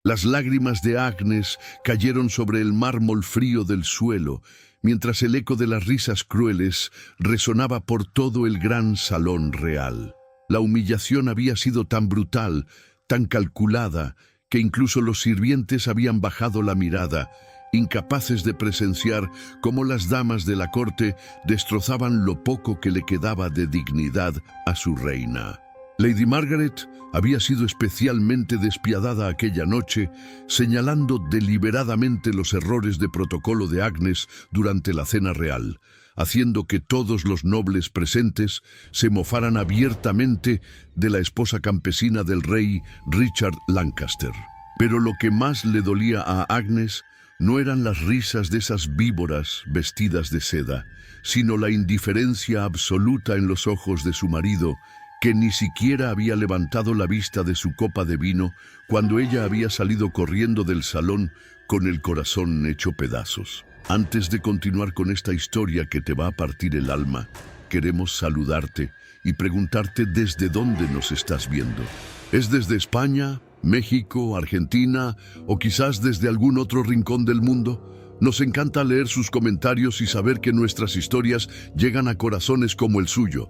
Las lágrimas de Agnes cayeron sobre el mármol frío del suelo, mientras el eco de las risas crueles resonaba por todo el gran salón real. La humillación había sido tan brutal, tan calculada, que incluso los sirvientes habían bajado la mirada, incapaces de presenciar cómo las damas de la corte destrozaban lo poco que le quedaba de dignidad a su reina. Lady Margaret había sido especialmente despiadada aquella noche, señalando deliberadamente los errores de protocolo de Agnes durante la cena real, haciendo que todos los nobles presentes se mofaran abiertamente de la esposa campesina del rey Richard Lancaster. Pero lo que más le dolía a Agnes no eran las risas de esas víboras vestidas de seda, sino la indiferencia absoluta en los ojos de su marido, que ni siquiera había levantado la vista de su copa de vino cuando ella había salido corriendo del salón con el corazón hecho pedazos. Antes de continuar con esta historia que te va a partir el alma, queremos saludarte y preguntarte desde dónde nos estás viendo. ¿Es desde España, México, Argentina o quizás desde algún otro rincón del mundo? Nos encanta leer sus comentarios y saber que nuestras historias llegan a corazones como el suyo.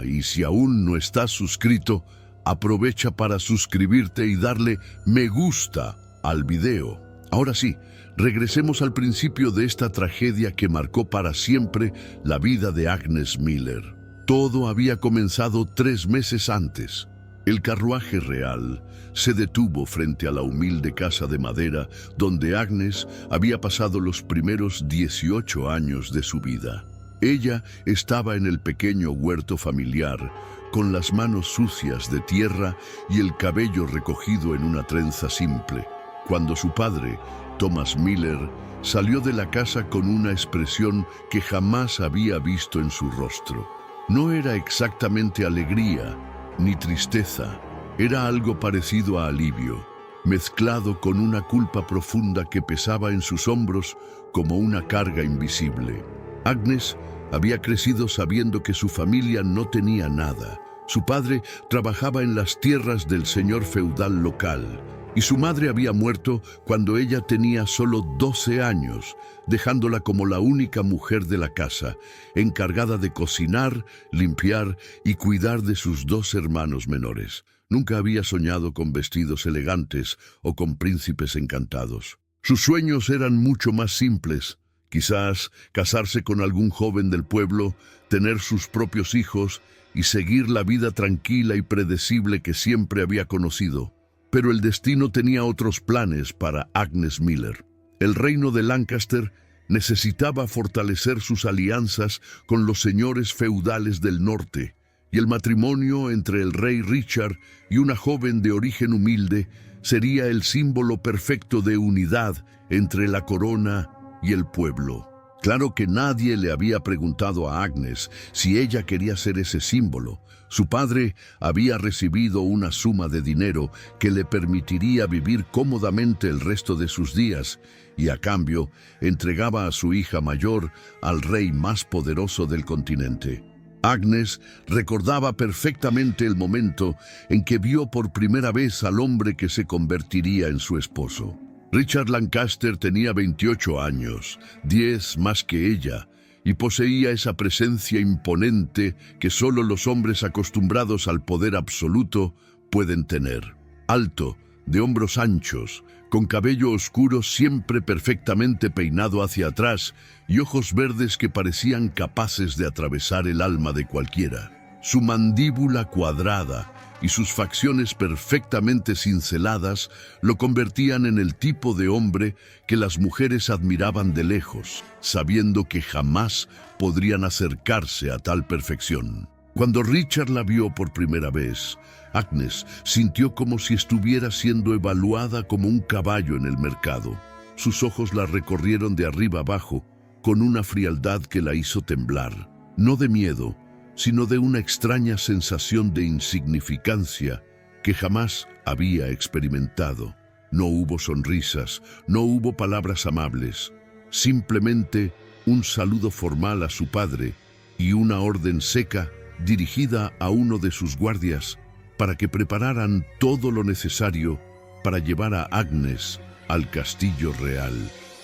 Y si aún no estás suscrito, aprovecha para suscribirte y darle me gusta al video. Ahora sí, regresemos al principio de esta tragedia que marcó para siempre la vida de Agnes Miller. Todo había comenzado 3 meses antes. El carruaje real se detuvo frente a la humilde casa de madera donde Agnes había pasado los primeros 18 años de su vida. Ella estaba en el pequeño huerto familiar, con las manos sucias de tierra y el cabello recogido en una trenza simple, cuando su padre, Thomas Miller, salió de la casa con una expresión que jamás había visto en su rostro. No era exactamente alegría ni tristeza, era algo parecido a alivio, mezclado con una culpa profunda que pesaba en sus hombros como una carga invisible. Agnes había crecido sabiendo que su familia no tenía nada. Su padre trabajaba en las tierras del señor feudal local y su madre había muerto cuando ella tenía solo 12 años, dejándola como la única mujer de la casa, encargada de cocinar, limpiar y cuidar de sus 2 hermanos menores. Nunca había soñado con vestidos elegantes o con príncipes encantados. Sus sueños eran mucho más simples. Quizás casarse con algún joven del pueblo, tener sus propios hijos y seguir la vida tranquila y predecible que siempre había conocido. Pero el destino tenía otros planes para Agnes Miller. El reino de Lancaster necesitaba fortalecer sus alianzas con los señores feudales del norte, y el matrimonio entre el rey Richard y una joven de origen humilde sería el símbolo perfecto de unidad entre la corona y el pueblo. Claro que nadie le había preguntado a Agnes si ella quería ser ese símbolo. Su padre había recibido una suma de dinero que le permitiría vivir cómodamente el resto de sus días y a cambio entregaba a su hija mayor al rey más poderoso del continente. Agnes recordaba perfectamente el momento en que vio por primera vez al hombre que se convertiría en su esposo. Richard Lancaster tenía 28 años, 10 más que ella, y poseía esa presencia imponente que solo los hombres acostumbrados al poder absoluto pueden tener. Alto, de hombros anchos, con cabello oscuro siempre perfectamente peinado hacia atrás y ojos verdes que parecían capaces de atravesar el alma de cualquiera. Su mandíbula cuadrada y sus facciones perfectamente cinceladas lo convertían en el tipo de hombre que las mujeres admiraban de lejos, sabiendo que jamás podrían acercarse a tal perfección. Cuando Richard la vio por primera vez, Agnes sintió como si estuviera siendo evaluada como un caballo en el mercado. Sus ojos la recorrieron de arriba abajo con una frialdad que la hizo temblar, no de miedo, sino de una extraña sensación de insignificancia que jamás había experimentado. No hubo sonrisas, no hubo palabras amables, simplemente un saludo formal a su padre y una orden seca dirigida a uno de sus guardias para que prepararan todo lo necesario para llevar a Agnes al castillo real.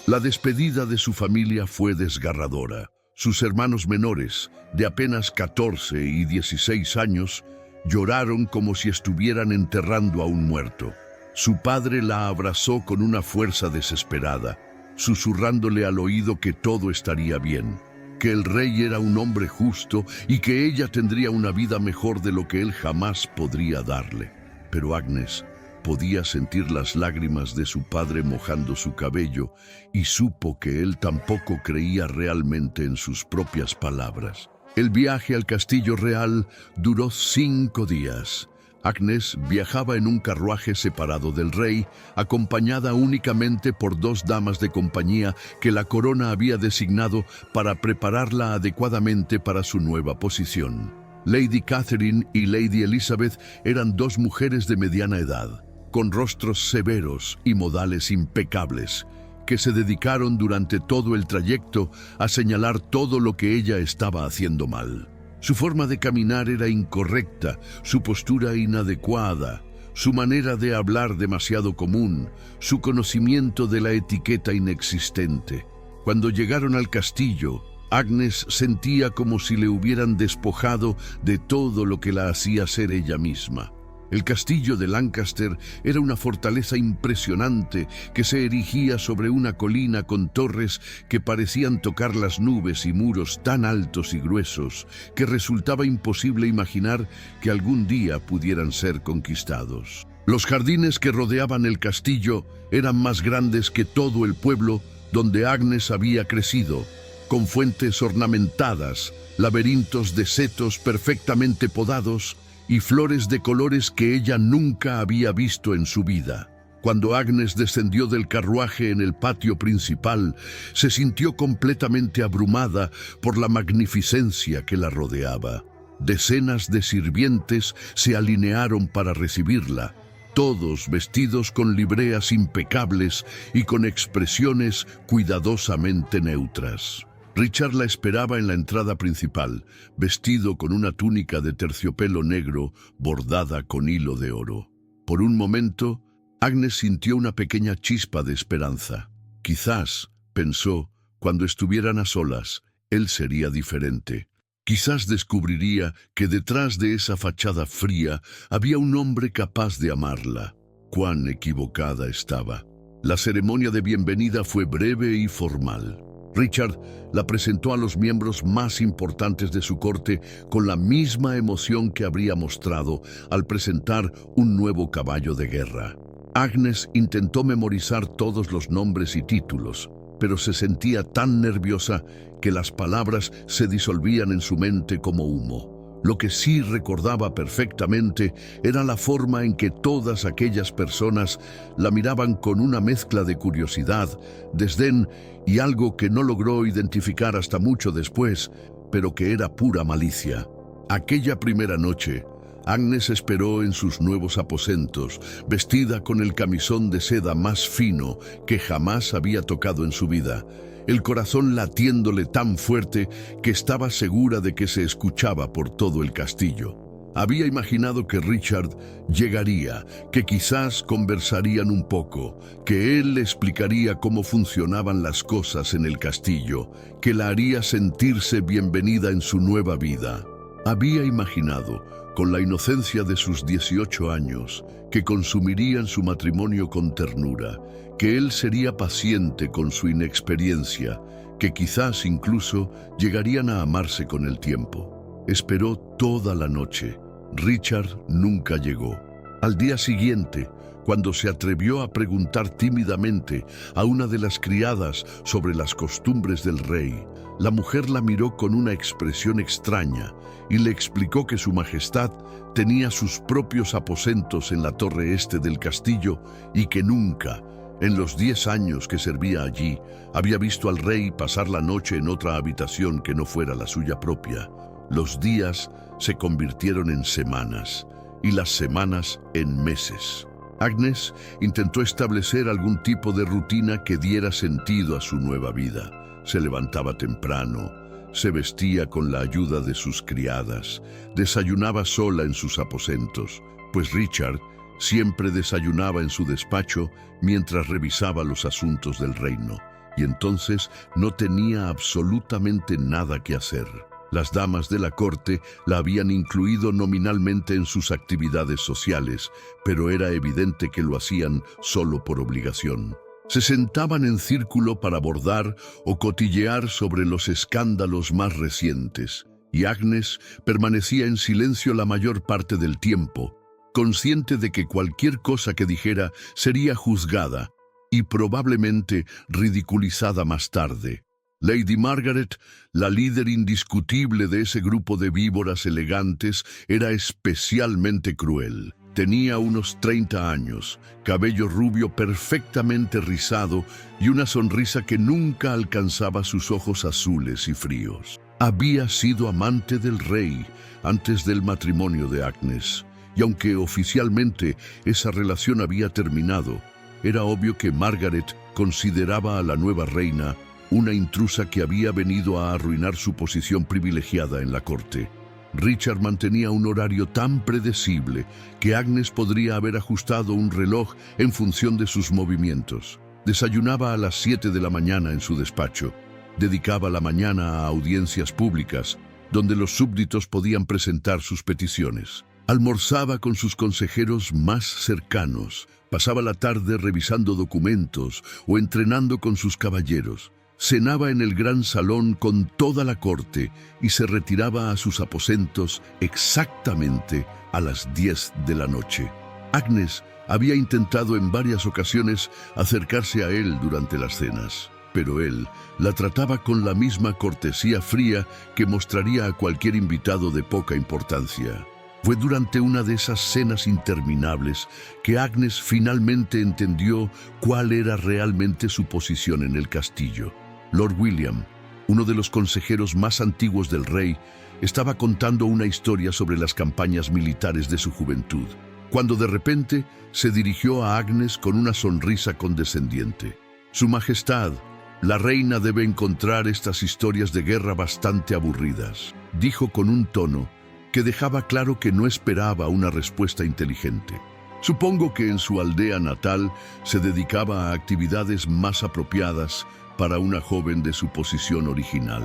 La despedida de su familia fue desgarradora. Sus hermanos menores, de apenas 14 y 16 años, lloraron como si estuvieran enterrando a un muerto. Su padre la abrazó con una fuerza desesperada, susurrándole al oído que todo estaría bien, que el rey era un hombre justo y que ella tendría una vida mejor de lo que él jamás podría darle. Pero Agnes podía sentir las lágrimas de su padre mojando su cabello y supo que él tampoco creía realmente en sus propias palabras. El viaje al castillo real duró 5 días. Agnes viajaba en un carruaje separado del rey, acompañada únicamente por 2 damas de compañía que la corona había designado para prepararla adecuadamente para su nueva posición. Lady Catherine y Lady Elizabeth eran 2 mujeres de mediana edad, con rostros severos y modales impecables, que se dedicaron durante todo el trayecto a señalar todo lo que ella estaba haciendo mal. Su forma de caminar era incorrecta, su postura inadecuada, su manera de hablar demasiado común, su conocimiento de la etiqueta inexistente. Cuando llegaron al castillo, Agnes sentía como si le hubieran despojado de todo lo que la hacía ser ella misma. El castillo de Lancaster era una fortaleza impresionante que se erigía sobre una colina con torres que parecían tocar las nubes y muros tan altos y gruesos que resultaba imposible imaginar que algún día pudieran ser conquistados. Los jardines que rodeaban el castillo eran más grandes que todo el pueblo donde Agnes había crecido, con fuentes ornamentadas, laberintos de setos perfectamente podados y flores de colores que ella nunca había visto en su vida. Cuando Agnes descendió del carruaje en el patio principal, se sintió completamente abrumada por la magnificencia que la rodeaba. Decenas de sirvientes se alinearon para recibirla, todos vestidos con libreas impecables y con expresiones cuidadosamente neutras. Richard la esperaba en la entrada principal, vestido con una túnica de terciopelo negro bordada con hilo de oro. Por un momento, Agnes sintió una pequeña chispa de esperanza. Quizás, pensó, cuando estuvieran a solas, él sería diferente. Quizás descubriría que detrás de esa fachada fría había un hombre capaz de amarla. Cuán equivocada estaba. La ceremonia de bienvenida fue breve y formal. Richard la presentó a los miembros más importantes de su corte con la misma emoción que habría mostrado al presentar un nuevo caballo de guerra. Agnes intentó memorizar todos los nombres y títulos, pero se sentía tan nerviosa que las palabras se disolvían en su mente como humo. Lo que sí recordaba perfectamente era la forma en que todas aquellas personas la miraban con una mezcla de curiosidad, desdén y algo que no logró identificar hasta mucho después, pero que era pura malicia. Aquella primera noche, Agnes esperó en sus nuevos aposentos, vestida con el camisón de seda más fino que jamás había tocado en su vida, el corazón latiéndole tan fuerte que estaba segura de que se escuchaba por todo el castillo. Había imaginado que Richard llegaría, que quizás conversarían un poco, que él le explicaría cómo funcionaban las cosas en el castillo, que la haría sentirse bienvenida en su nueva vida. Había imaginado, con la inocencia de sus 18 años, que consumirían su matrimonio con ternura, que él sería paciente con su inexperiencia, que quizás incluso llegarían a amarse con el tiempo. Esperó toda la noche. Richard nunca llegó. Al día siguiente, cuando se atrevió a preguntar tímidamente a una de las criadas sobre las costumbres del rey, la mujer la miró con una expresión extraña y le explicó que su majestad tenía sus propios aposentos en la torre este del castillo y que nunca, en los 10 años que servía allí, había visto al rey pasar la noche en otra habitación que no fuera la suya propia. Los días se convirtieron en semanas y las semanas en meses. Agnes intentó establecer algún tipo de rutina que diera sentido a su nueva vida. Se levantaba temprano, se vestía con la ayuda de sus criadas, desayunaba sola en sus aposentos, pues Richard Siempre desayunaba en su despacho mientras revisaba los asuntos del reino, y entonces no tenía absolutamente nada que hacer. Las damas de la corte la habían incluido nominalmente en sus actividades sociales, pero era evidente que lo hacían solo por obligación. Se sentaban en círculo para bordar o cotillear sobre los escándalos más recientes, y Agnes permanecía en silencio la mayor parte del tiempo, consciente de que cualquier cosa que dijera sería juzgada y probablemente ridiculizada más tarde. Lady Margaret, la líder indiscutible de ese grupo de víboras elegantes, era especialmente cruel. Tenía unos 30 años, cabello rubio perfectamente rizado y una sonrisa que nunca alcanzaba sus ojos azules y fríos. Había sido amante del rey antes del matrimonio de Agnes, y aunque oficialmente esa relación había terminado, era obvio que Margaret consideraba a la nueva reina una intrusa que había venido a arruinar su posición privilegiada en la corte. Richard mantenía un horario tan predecible que Agnes podría haber ajustado un reloj en función de sus movimientos. Desayunaba a las 7 de la mañana en su despacho. Dedicaba la mañana a audiencias públicas, donde los súbditos podían presentar sus peticiones. Almorzaba con sus consejeros más cercanos. Pasaba la tarde revisando documentos o entrenando con sus caballeros. Cenaba en el gran salón con toda la corte y se retiraba a sus aposentos exactamente a las 10 de la noche. Agnes había intentado en varias ocasiones acercarse a él durante las cenas, pero él la trataba con la misma cortesía fría que mostraría a cualquier invitado de poca importancia. Fue durante una de esas cenas interminables que Agnes finalmente entendió cuál era realmente su posición en el castillo. Lord William, uno de los consejeros más antiguos del rey, estaba contando una historia sobre las campañas militares de su juventud, cuando de repente se dirigió a Agnes con una sonrisa condescendiente. «Su Majestad, la reina debe encontrar estas historias de guerra bastante aburridas», dijo con un tono que dejaba claro que no esperaba una respuesta inteligente. Supongo que en su aldea natal se dedicaba a actividades más apropiadas para una joven de su posición original.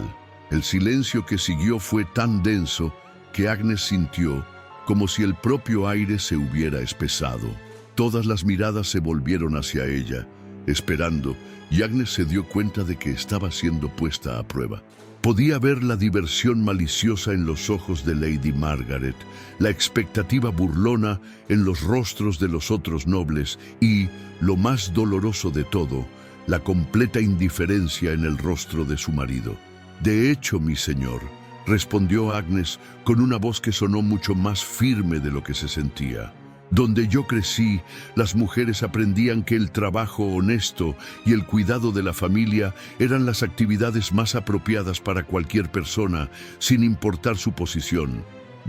El silencio que siguió fue tan denso que Agnes sintió como si el propio aire se hubiera espesado. Todas las miradas se volvieron hacia ella, esperando, y Agnes se dio cuenta de que estaba siendo puesta a prueba. Podía ver la diversión maliciosa en los ojos de Lady Margaret, la expectativa burlona en los rostros de los otros nobles y, lo más doloroso de todo, la completa indiferencia en el rostro de su marido. «De hecho, mi señor», respondió Agnes con una voz que sonó mucho más firme de lo que se sentía. «Donde yo crecí, las mujeres aprendían que el trabajo honesto y el cuidado de la familia eran las actividades más apropiadas para cualquier persona, sin importar su posición».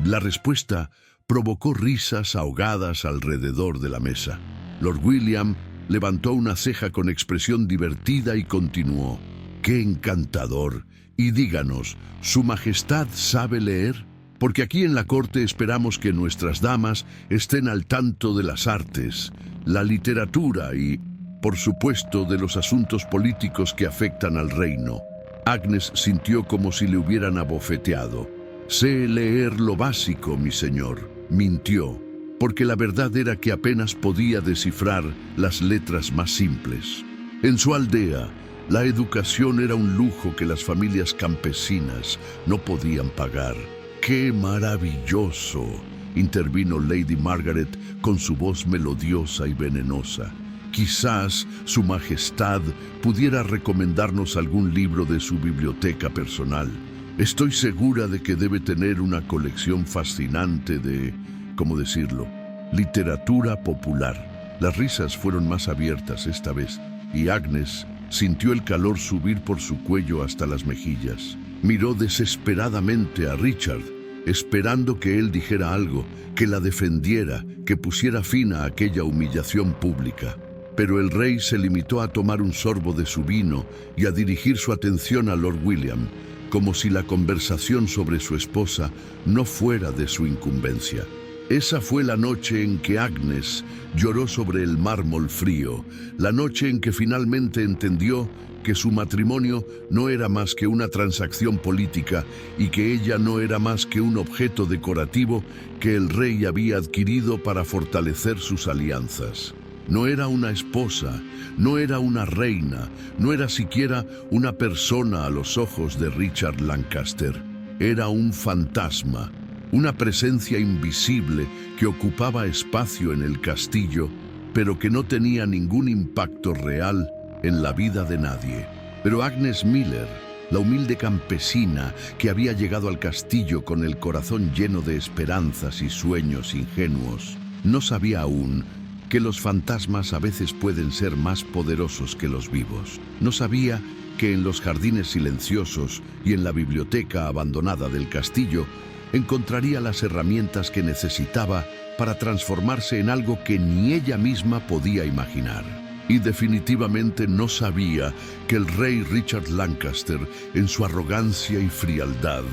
La respuesta provocó risas ahogadas alrededor de la mesa. Lord William levantó una ceja con expresión divertida y continuó: «¡Qué encantador! Y díganos, ¿Su Majestad sabe leer? Porque aquí en la corte esperamos que nuestras damas estén al tanto de las artes, la literatura y, por supuesto, de los asuntos políticos que afectan al reino». Agnes sintió como si le hubieran abofeteado. «Sé leer lo básico, mi señor», mintió, porque la verdad era que apenas podía descifrar las letras más simples. En su aldea, la educación era un lujo que las familias campesinas no podían pagar. «¡Qué maravilloso!», intervino Lady Margaret con su voz melodiosa y venenosa. «Quizás Su Majestad pudiera recomendarnos algún libro de su biblioteca personal. Estoy segura de que debe tener una colección fascinante de, ¿cómo decirlo?, literatura popular». Las risas fueron más abiertas esta vez, y Agnes sintió el calor subir por su cuello hasta las mejillas. Miró desesperadamente a Richard, esperando que él dijera algo, que la defendiera, que pusiera fin a aquella humillación pública. Pero el rey se limitó a tomar un sorbo de su vino y a dirigir su atención a Lord William, como si la conversación sobre su esposa no fuera de su incumbencia. Esa fue la noche en que Agnes lloró sobre el mármol frío, la noche en que finalmente entendió que su matrimonio no era más que una transacción política y que ella no era más que un objeto decorativo que el rey había adquirido para fortalecer sus alianzas. No era una esposa, no era una reina, no era siquiera una persona a los ojos de Richard Lancaster. Era un fantasma, una presencia invisible que ocupaba espacio en el castillo, pero que no tenía ningún impacto real en la vida de nadie. Pero Agnes Miller, la humilde campesina que había llegado al castillo con el corazón lleno de esperanzas y sueños ingenuos, no sabía aún que los fantasmas a veces pueden ser más poderosos que los vivos. No sabía que en los jardines silenciosos y en la biblioteca abandonada del castillo encontraría las herramientas que necesitaba para transformarse en algo que ni ella misma podía imaginar. Y definitivamente no sabía que el rey Richard Lancaster, en su arrogancia y frialdad,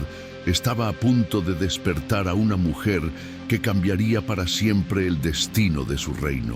estaba a punto de despertar a una mujer que cambiaría para siempre el destino de su reino.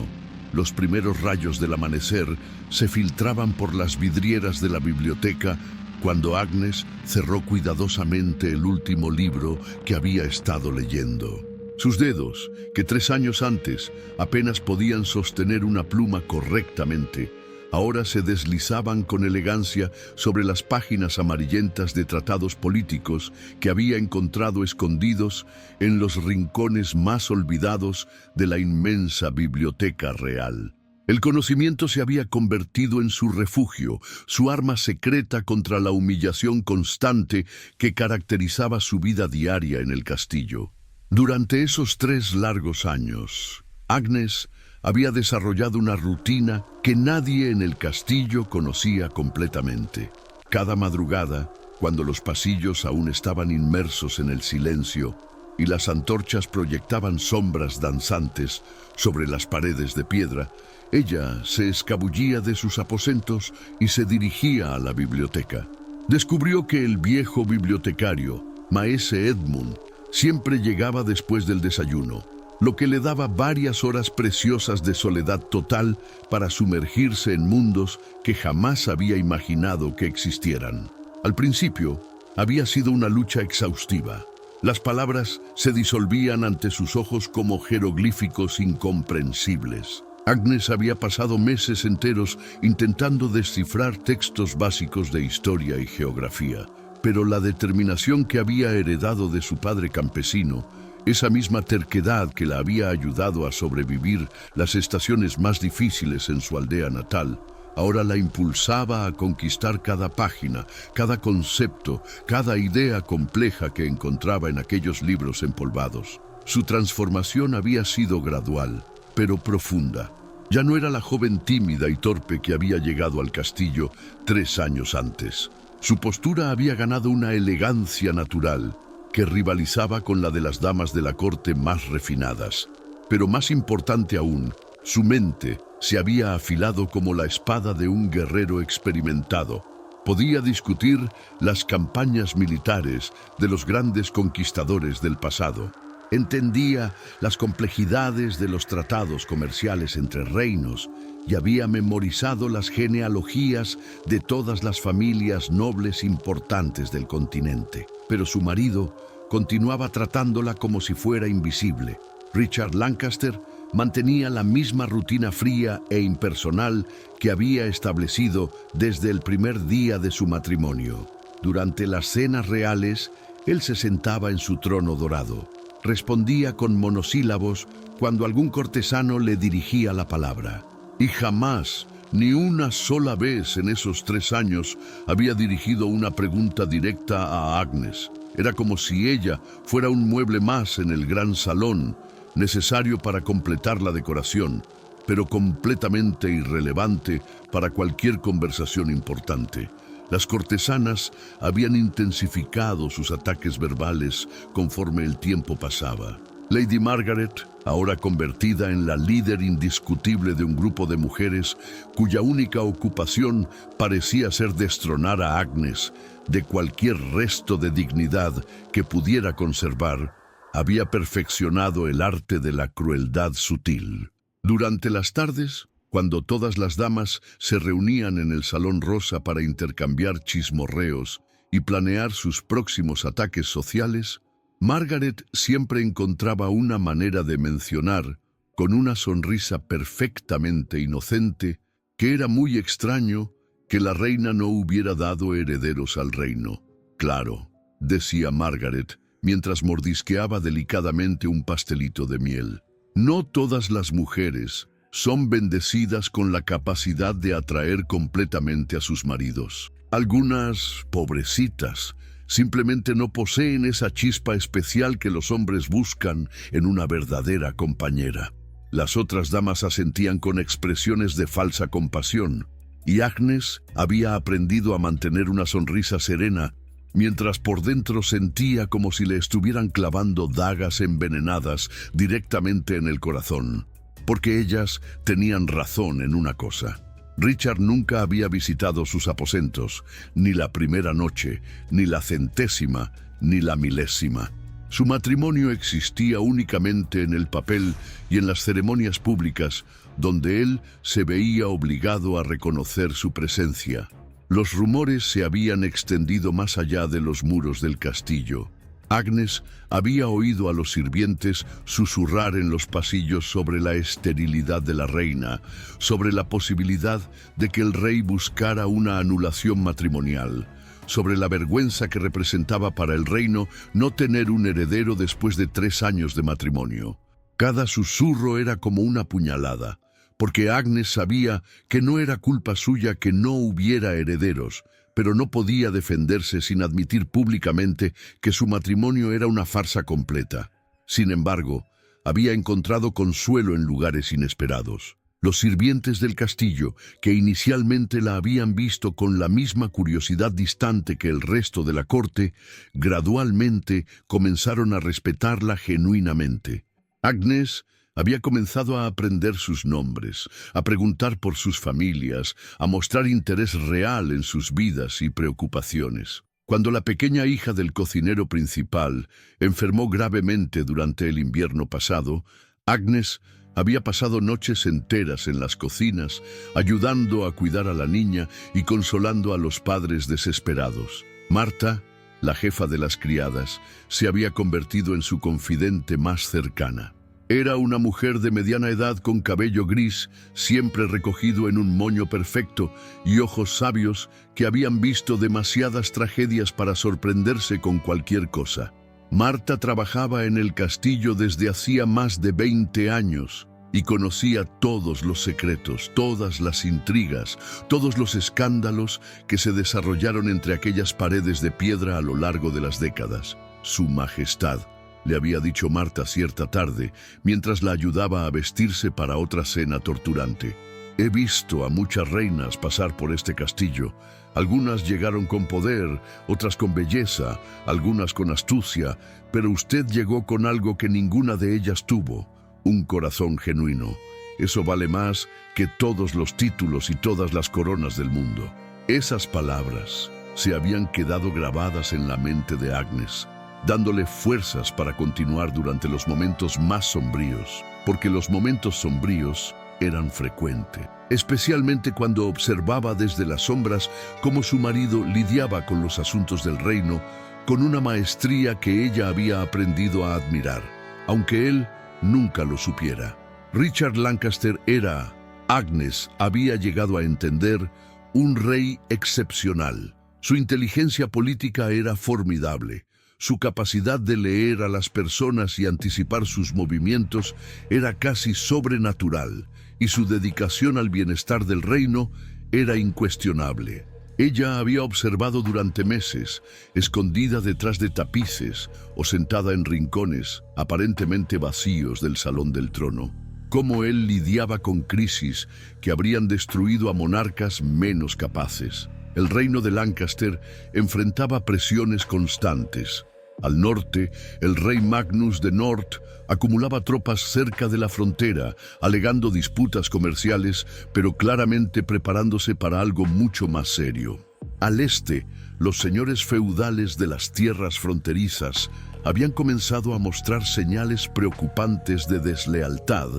Los primeros rayos del amanecer se filtraban por las vidrieras de la biblioteca cuando Agnes cerró cuidadosamente el último libro que había estado leyendo. Sus dedos, que 3 años antes apenas podían sostener una pluma correctamente, ahora se deslizaban con elegancia sobre las páginas amarillentas de tratados políticos que había encontrado escondidos en los rincones más olvidados de la inmensa biblioteca real. El conocimiento se había convertido en su refugio, su arma secreta contra la humillación constante que caracterizaba su vida diaria en el castillo. Durante esos 3 largos años, Agnes había desarrollado una rutina que nadie en el castillo conocía completamente. Cada madrugada, cuando los pasillos aún estaban inmersos en el silencio y las antorchas proyectaban sombras danzantes sobre las paredes de piedra, ella se escabullía de sus aposentos y se dirigía a la biblioteca. Descubrió que el viejo bibliotecario, Maese Edmund, siempre llegaba después del desayuno, lo que le daba varias horas preciosas de soledad total para sumergirse en mundos que jamás había imaginado que existieran. Al principio, había sido una lucha exhaustiva. Las palabras se disolvían ante sus ojos como jeroglíficos incomprensibles. Agnes había pasado meses enteros intentando descifrar textos básicos de historia y geografía, pero la determinación que había heredado de su padre campesino, esa misma terquedad que la había ayudado a sobrevivir las estaciones más difíciles en su aldea natal, ahora la impulsaba a conquistar cada página, cada concepto, cada idea compleja que encontraba en aquellos libros empolvados. Su transformación había sido gradual, pero profunda. Ya no era la joven tímida y torpe que había llegado al castillo 3 años antes. Su postura había ganado una elegancia natural que rivalizaba con la de las damas de la corte más refinadas. Pero más importante aún, su mente se había afilado como la espada de un guerrero experimentado. Podía discutir las campañas militares de los grandes conquistadores del pasado. Entendía las complejidades de los tratados comerciales entre reinos y había memorizado las genealogías de todas las familias nobles importantes del continente. Pero su marido continuaba tratándola como si fuera invisible. Richard Lancaster mantenía la misma rutina fría e impersonal que había establecido desde el primer día de su matrimonio. Durante las cenas reales, él se sentaba en su trono dorado. Respondía con monosílabos cuando algún cortesano le dirigía la palabra. Y jamás, ni una sola vez en esos 3 años, había dirigido una pregunta directa a Agnes. Era como si ella fuera un mueble más en el gran salón, necesario para completar la decoración, pero completamente irrelevante para cualquier conversación importante. Las cortesanas habían intensificado sus ataques verbales conforme el tiempo pasaba. Lady Margaret, ahora convertida en la líder indiscutible de un grupo de mujeres cuya única ocupación parecía ser destronar a Agnes de cualquier resto de dignidad que pudiera conservar, había perfeccionado el arte de la crueldad sutil. Durante las tardes, cuando todas las damas se reunían en el Salón Rosa para intercambiar chismorreos y planear sus próximos ataques sociales, Margaret siempre encontraba una manera de mencionar, con una sonrisa perfectamente inocente, que era muy extraño que la reina no hubiera dado herederos al reino. Claro, decía Margaret, mientras mordisqueaba delicadamente un pastelito de miel. No todas las mujeres son bendecidas con la capacidad de atraer completamente a sus maridos. Algunas, pobrecitas, simplemente no poseen esa chispa especial que los hombres buscan en una verdadera compañera. Las otras damas asentían con expresiones de falsa compasión, y Agnes había aprendido a mantener una sonrisa serena, mientras por dentro sentía como si le estuvieran clavando dagas envenenadas directamente en el corazón, porque ellas tenían razón en una cosa. Richard nunca había visitado sus aposentos, ni la primera noche, ni la 100ª, ni la 1000ª. Su matrimonio existía únicamente en el papel y en las ceremonias públicas, donde él se veía obligado a reconocer su presencia. Los rumores se habían extendido más allá de los muros del castillo. Agnes había oído a los sirvientes susurrar en los pasillos sobre la esterilidad de la reina, sobre la posibilidad de que el rey buscara una anulación matrimonial, sobre la vergüenza que representaba para el reino no tener un heredero después de 3 años de matrimonio. Cada susurro era como una puñalada, porque Agnes sabía que no era culpa suya que no hubiera herederos, pero no podía defenderse sin admitir públicamente que su matrimonio era una farsa completa. Sin embargo, había encontrado consuelo en lugares inesperados. Los sirvientes del castillo, que inicialmente la habían visto con la misma curiosidad distante que el resto de la corte, gradualmente comenzaron a respetarla genuinamente. Agnes había comenzado a aprender sus nombres, a preguntar por sus familias, a mostrar interés real en sus vidas y preocupaciones. Cuando la pequeña hija del cocinero principal enfermó gravemente durante el invierno pasado, Agnes había pasado noches enteras en las cocinas, ayudando a cuidar a la niña y consolando a los padres desesperados. Marta, la jefa de las criadas, se había convertido en su confidente más cercana. Era una mujer de mediana edad con cabello gris, siempre recogido en un moño perfecto, y ojos sabios que habían visto demasiadas tragedias para sorprenderse con cualquier cosa. Marta trabajaba en el castillo desde hacía más de 20 años y conocía todos los secretos, todas las intrigas, todos los escándalos que se desarrollaron entre aquellas paredes de piedra a lo largo de las décadas. Su Majestad, le había dicho Marta cierta tarde, mientras la ayudaba a vestirse para otra cena torturante. He visto a muchas reinas pasar por este castillo. Algunas llegaron con poder, otras con belleza, algunas con astucia, pero usted llegó con algo que ninguna de ellas tuvo, un corazón genuino. Eso vale más que todos los títulos y todas las coronas del mundo. Esas palabras se habían quedado grabadas en la mente de Agnes, dándole fuerzas para continuar durante los momentos más sombríos, porque los momentos sombríos eran frecuentes, especialmente cuando observaba desde las sombras cómo su marido lidiaba con los asuntos del reino con una maestría que ella había aprendido a admirar, aunque él nunca lo supiera. Richard Lancaster era, Agnes había llegado a entender, un rey excepcional. Su inteligencia política era formidable. Su capacidad de leer a las personas y anticipar sus movimientos era casi sobrenatural, y su dedicación al bienestar del reino era incuestionable. Ella había observado durante meses, escondida detrás de tapices o sentada en rincones aparentemente vacíos del salón del trono, cómo él lidiaba con crisis que habrían destruido a monarcas menos capaces. El reino de Lancaster enfrentaba presiones constantes. Al norte, el rey Magnus de North acumulaba tropas cerca de la frontera, alegando disputas comerciales, pero claramente preparándose para algo mucho más serio. Al este, los señores feudales de las tierras fronterizas habían comenzado a mostrar señales preocupantes de deslealtad,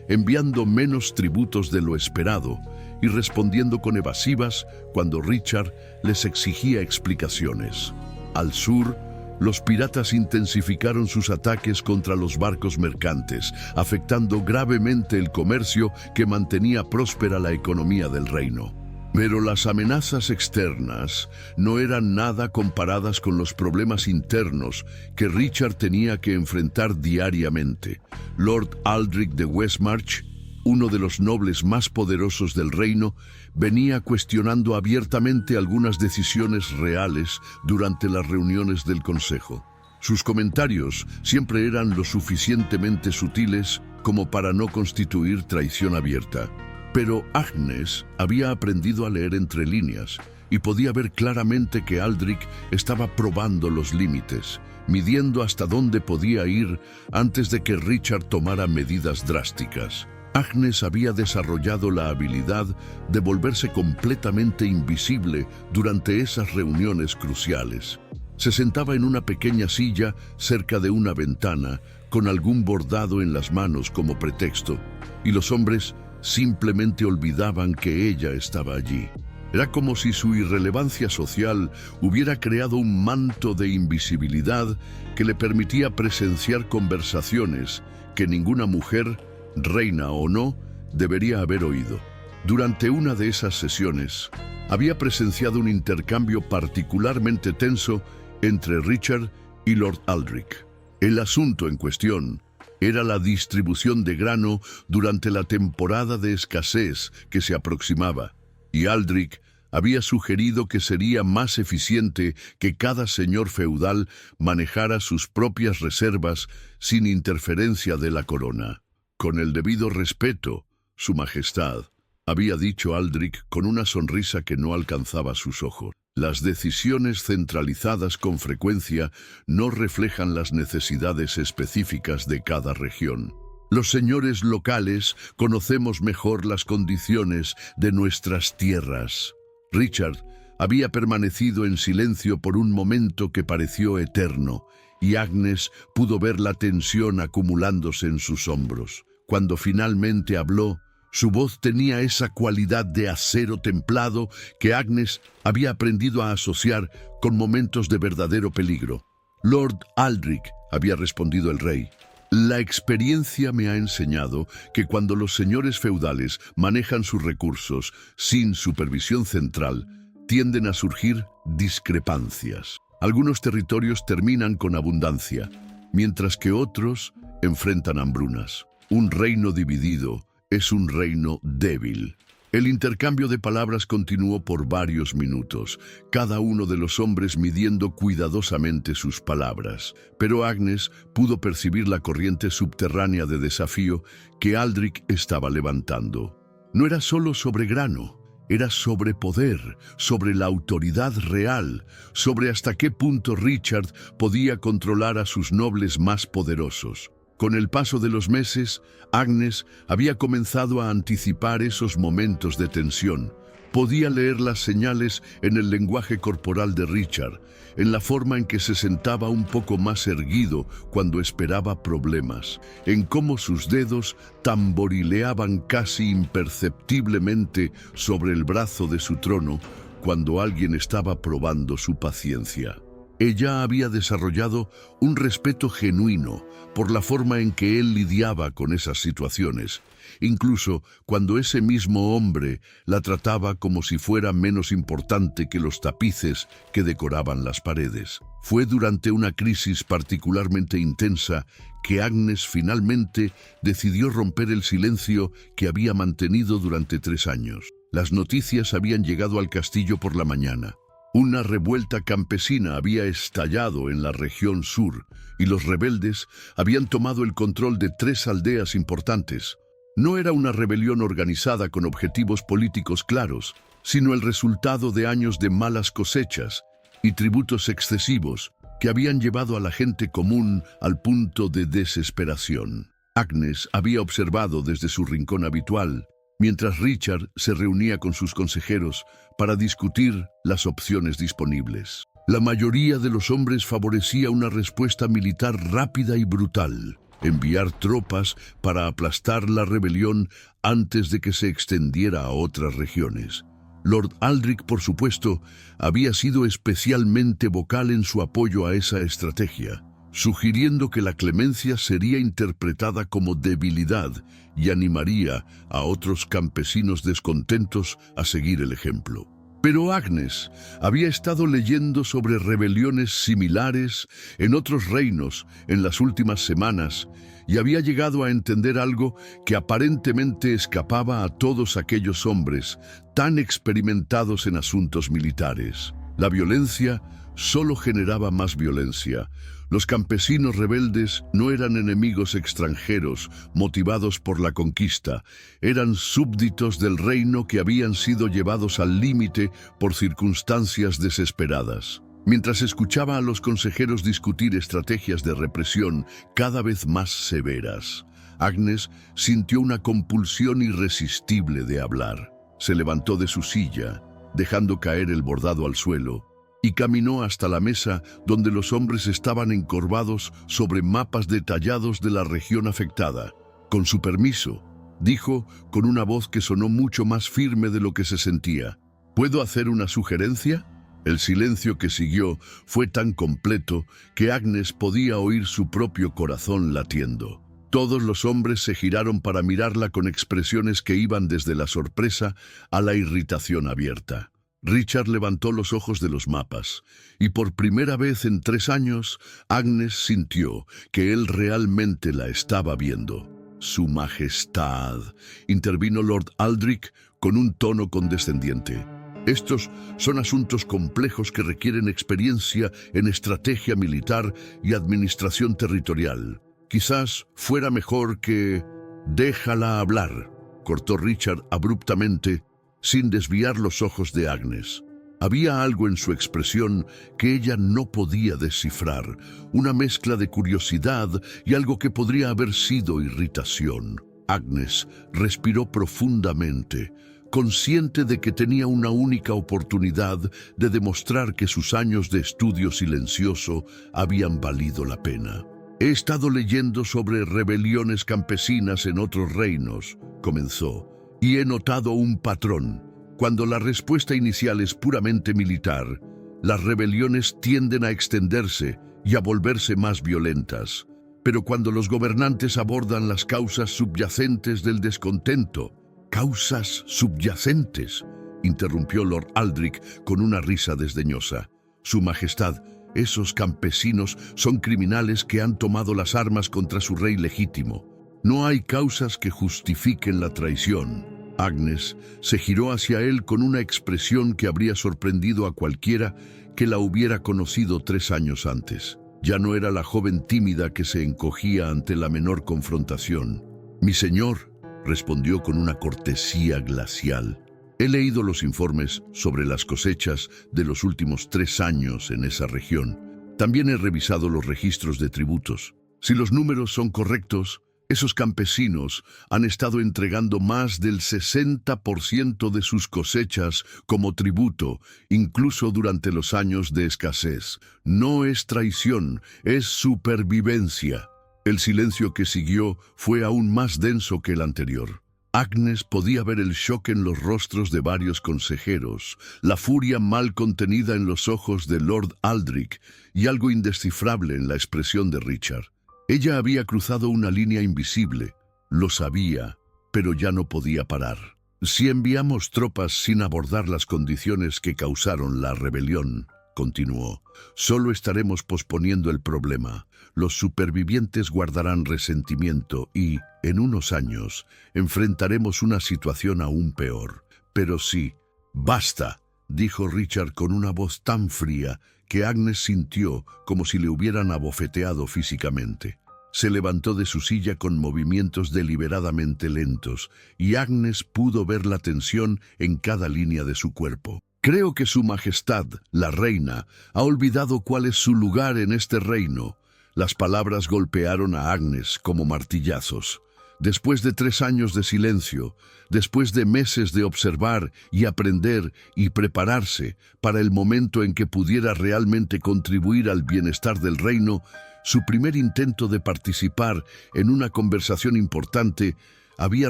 enviando menos tributos de lo esperado y respondiendo con evasivas cuando Richard les exigía explicaciones. Al sur, los piratas intensificaron sus ataques contra los barcos mercantes, afectando gravemente el comercio que mantenía próspera la economía del reino. Pero las amenazas externas no eran nada comparadas con los problemas internos que Richard tenía que enfrentar diariamente. Lord Aldrich de Westmarch, uno de los nobles más poderosos del reino, venía cuestionando abiertamente algunas decisiones reales durante las reuniones del consejo. Sus comentarios siempre eran lo suficientemente sutiles como para no constituir traición abierta. Pero Agnes había aprendido a leer entre líneas y podía ver claramente que Aldrich estaba probando los límites, midiendo hasta dónde podía ir antes de que Richard tomara medidas drásticas. Agnes había desarrollado la habilidad de volverse completamente invisible durante esas reuniones cruciales. Se sentaba en una pequeña silla cerca de una ventana, con algún bordado en las manos como pretexto, y los hombres simplemente olvidaban que ella estaba allí. Era como si su irrelevancia social hubiera creado un manto de invisibilidad que le permitía presenciar conversaciones que ninguna mujer, reina o no, debería haber oído. Durante una de esas sesiones, había presenciado un intercambio particularmente tenso entre Richard y Lord Aldrich. El asunto en cuestión era la distribución de grano durante la temporada de escasez que se aproximaba, y Aldrich había sugerido que sería más eficiente que cada señor feudal manejara sus propias reservas sin interferencia de la corona. Con el debido respeto, Su Majestad, había dicho Aldrich con una sonrisa que no alcanzaba sus ojos. Las decisiones centralizadas con frecuencia no reflejan las necesidades específicas de cada región. Los señores locales conocemos mejor las condiciones de nuestras tierras. Richard había permanecido en silencio por un momento que pareció eterno, y Agnes pudo ver la tensión acumulándose en sus hombros. Cuando finalmente habló, su voz tenía esa cualidad de acero templado que Agnes había aprendido a asociar con momentos de verdadero peligro. «Lord Aldrich», había respondido el rey, «la experiencia me ha enseñado que cuando los señores feudales manejan sus recursos sin supervisión central, tienden a surgir discrepancias. Algunos territorios terminan con abundancia, mientras que otros enfrentan hambrunas. Un reino dividido es un reino débil». El intercambio de palabras continuó por varios minutos, cada uno de los hombres midiendo cuidadosamente sus palabras. Pero Agnes pudo percibir la corriente subterránea de desafío que Aldrich estaba levantando. No era solo sobre grano, era sobre poder, sobre la autoridad real, sobre hasta qué punto Richard podía controlar a sus nobles más poderosos. Con el paso de los meses, Agnes había comenzado a anticipar esos momentos de tensión. Podía leer las señales en el lenguaje corporal de Richard, en la forma en que se sentaba un poco más erguido cuando esperaba problemas, en cómo sus dedos tamborileaban casi imperceptiblemente sobre el brazo de su trono cuando alguien estaba probando su paciencia. Ella había desarrollado un respeto genuino por la forma en que él lidiaba con esas situaciones, incluso cuando ese mismo hombre la trataba como si fuera menos importante que los tapices que decoraban las paredes. Fue durante una crisis particularmente intensa que Agnes finalmente decidió romper el silencio que había mantenido durante 3 años. Las noticias habían llegado al castillo por la mañana. Una revuelta campesina había estallado en la región sur y los rebeldes habían tomado el control de 3 aldeas importantes. No era una rebelión organizada con objetivos políticos claros, sino el resultado de años de malas cosechas y tributos excesivos que habían llevado a la gente común al punto de desesperación. Agnes había observado desde su rincón habitual, mientras Richard se reunía con sus consejeros para discutir las opciones disponibles. La mayoría de los hombres favorecía una respuesta militar rápida y brutal, enviar tropas para aplastar la rebelión antes de que se extendiera a otras regiones. Lord Aldrich, por supuesto, había sido especialmente vocal en su apoyo a esa estrategia, sugiriendo que la clemencia sería interpretada como debilidad y animaría a otros campesinos descontentos a seguir el ejemplo. Pero Agnes había estado leyendo sobre rebeliones similares en otros reinos en las últimas semanas y había llegado a entender algo que aparentemente escapaba a todos aquellos hombres tan experimentados en asuntos militares. La violencia solo generaba más violencia. Los campesinos rebeldes no eran enemigos extranjeros motivados por la conquista, eran súbditos del reino que habían sido llevados al límite por circunstancias desesperadas. Mientras escuchaba a los consejeros discutir estrategias de represión cada vez más severas, Agnes sintió una compulsión irresistible de hablar. Se levantó de su silla, dejando caer el bordado al suelo, y caminó hasta la mesa donde los hombres estaban encorvados sobre mapas detallados de la región afectada. Con su permiso, dijo con una voz que sonó mucho más firme de lo que se sentía. ¿Puedo hacer una sugerencia? El silencio que siguió fue tan completo que Agnes podía oír su propio corazón latiendo. Todos los hombres se giraron para mirarla con expresiones que iban desde la sorpresa a la irritación abierta. Richard levantó los ojos de los mapas, y por primera vez en 3 años, Agnes sintió que él realmente la estaba viendo. «Su Majestad», intervino Lord Aldrich con un tono condescendiente. «Estos son asuntos complejos que requieren experiencia en estrategia militar y administración territorial. Quizás fuera mejor que...» «Déjala hablar», cortó Richard abruptamente, sin desviar los ojos de Agnes. Había algo en su expresión que ella no podía descifrar, una mezcla de curiosidad y algo que podría haber sido irritación. Agnes respiró profundamente, consciente de que tenía una única oportunidad de demostrar que sus años de estudio silencioso habían valido la pena. «He estado leyendo sobre rebeliones campesinas en otros reinos», comenzó, «y he notado un patrón. Cuando la respuesta inicial es puramente militar, las rebeliones tienden a extenderse y a volverse más violentas. Pero cuando los gobernantes abordan las causas subyacentes del descontento...» «¿Causas subyacentes?», interrumpió Lord Aldrich con una risa desdeñosa. «Su Majestad, esos campesinos son criminales que han tomado las armas contra su rey legítimo. No hay causas que justifiquen la traición». Agnes se giró hacia él con una expresión que habría sorprendido a cualquiera que la hubiera conocido 3 años antes. Ya no era la joven tímida que se encogía ante la menor confrontación. «Mi señor», respondió con una cortesía glacial, «he leído los informes sobre las cosechas de los últimos 3 años en esa región. También he revisado los registros de tributos. Si los números son correctos, esos campesinos han estado entregando más del 60% de sus cosechas como tributo, incluso durante los años de escasez. No es traición, es supervivencia». El silencio que siguió fue aún más denso que el anterior. Agnes podía ver el shock en los rostros de varios consejeros, la furia mal contenida en los ojos de Lord Aldrich y algo indescifrable en la expresión de Richard. Ella había cruzado una línea invisible, lo sabía, pero ya no podía parar. «Si enviamos tropas sin abordar las condiciones que causaron la rebelión», continuó, «solo estaremos posponiendo el problema. Los supervivientes guardarán resentimiento y, en unos años, enfrentaremos una situación aún peor. Pero sí, basta», dijo Richard con una voz tan fría que Agnes sintió como si le hubieran abofeteado físicamente. Se levantó de su silla con movimientos deliberadamente lentos, y Agnes pudo ver la tensión en cada línea de su cuerpo. «Creo que Su Majestad, la reina, ha olvidado cuál es su lugar en este reino». Las palabras golpearon a Agnes como martillazos. Después de 3 años de silencio, después de meses de observar y aprender y prepararse para el momento en que pudiera realmente contribuir al bienestar del reino, su primer intento de participar en una conversación importante había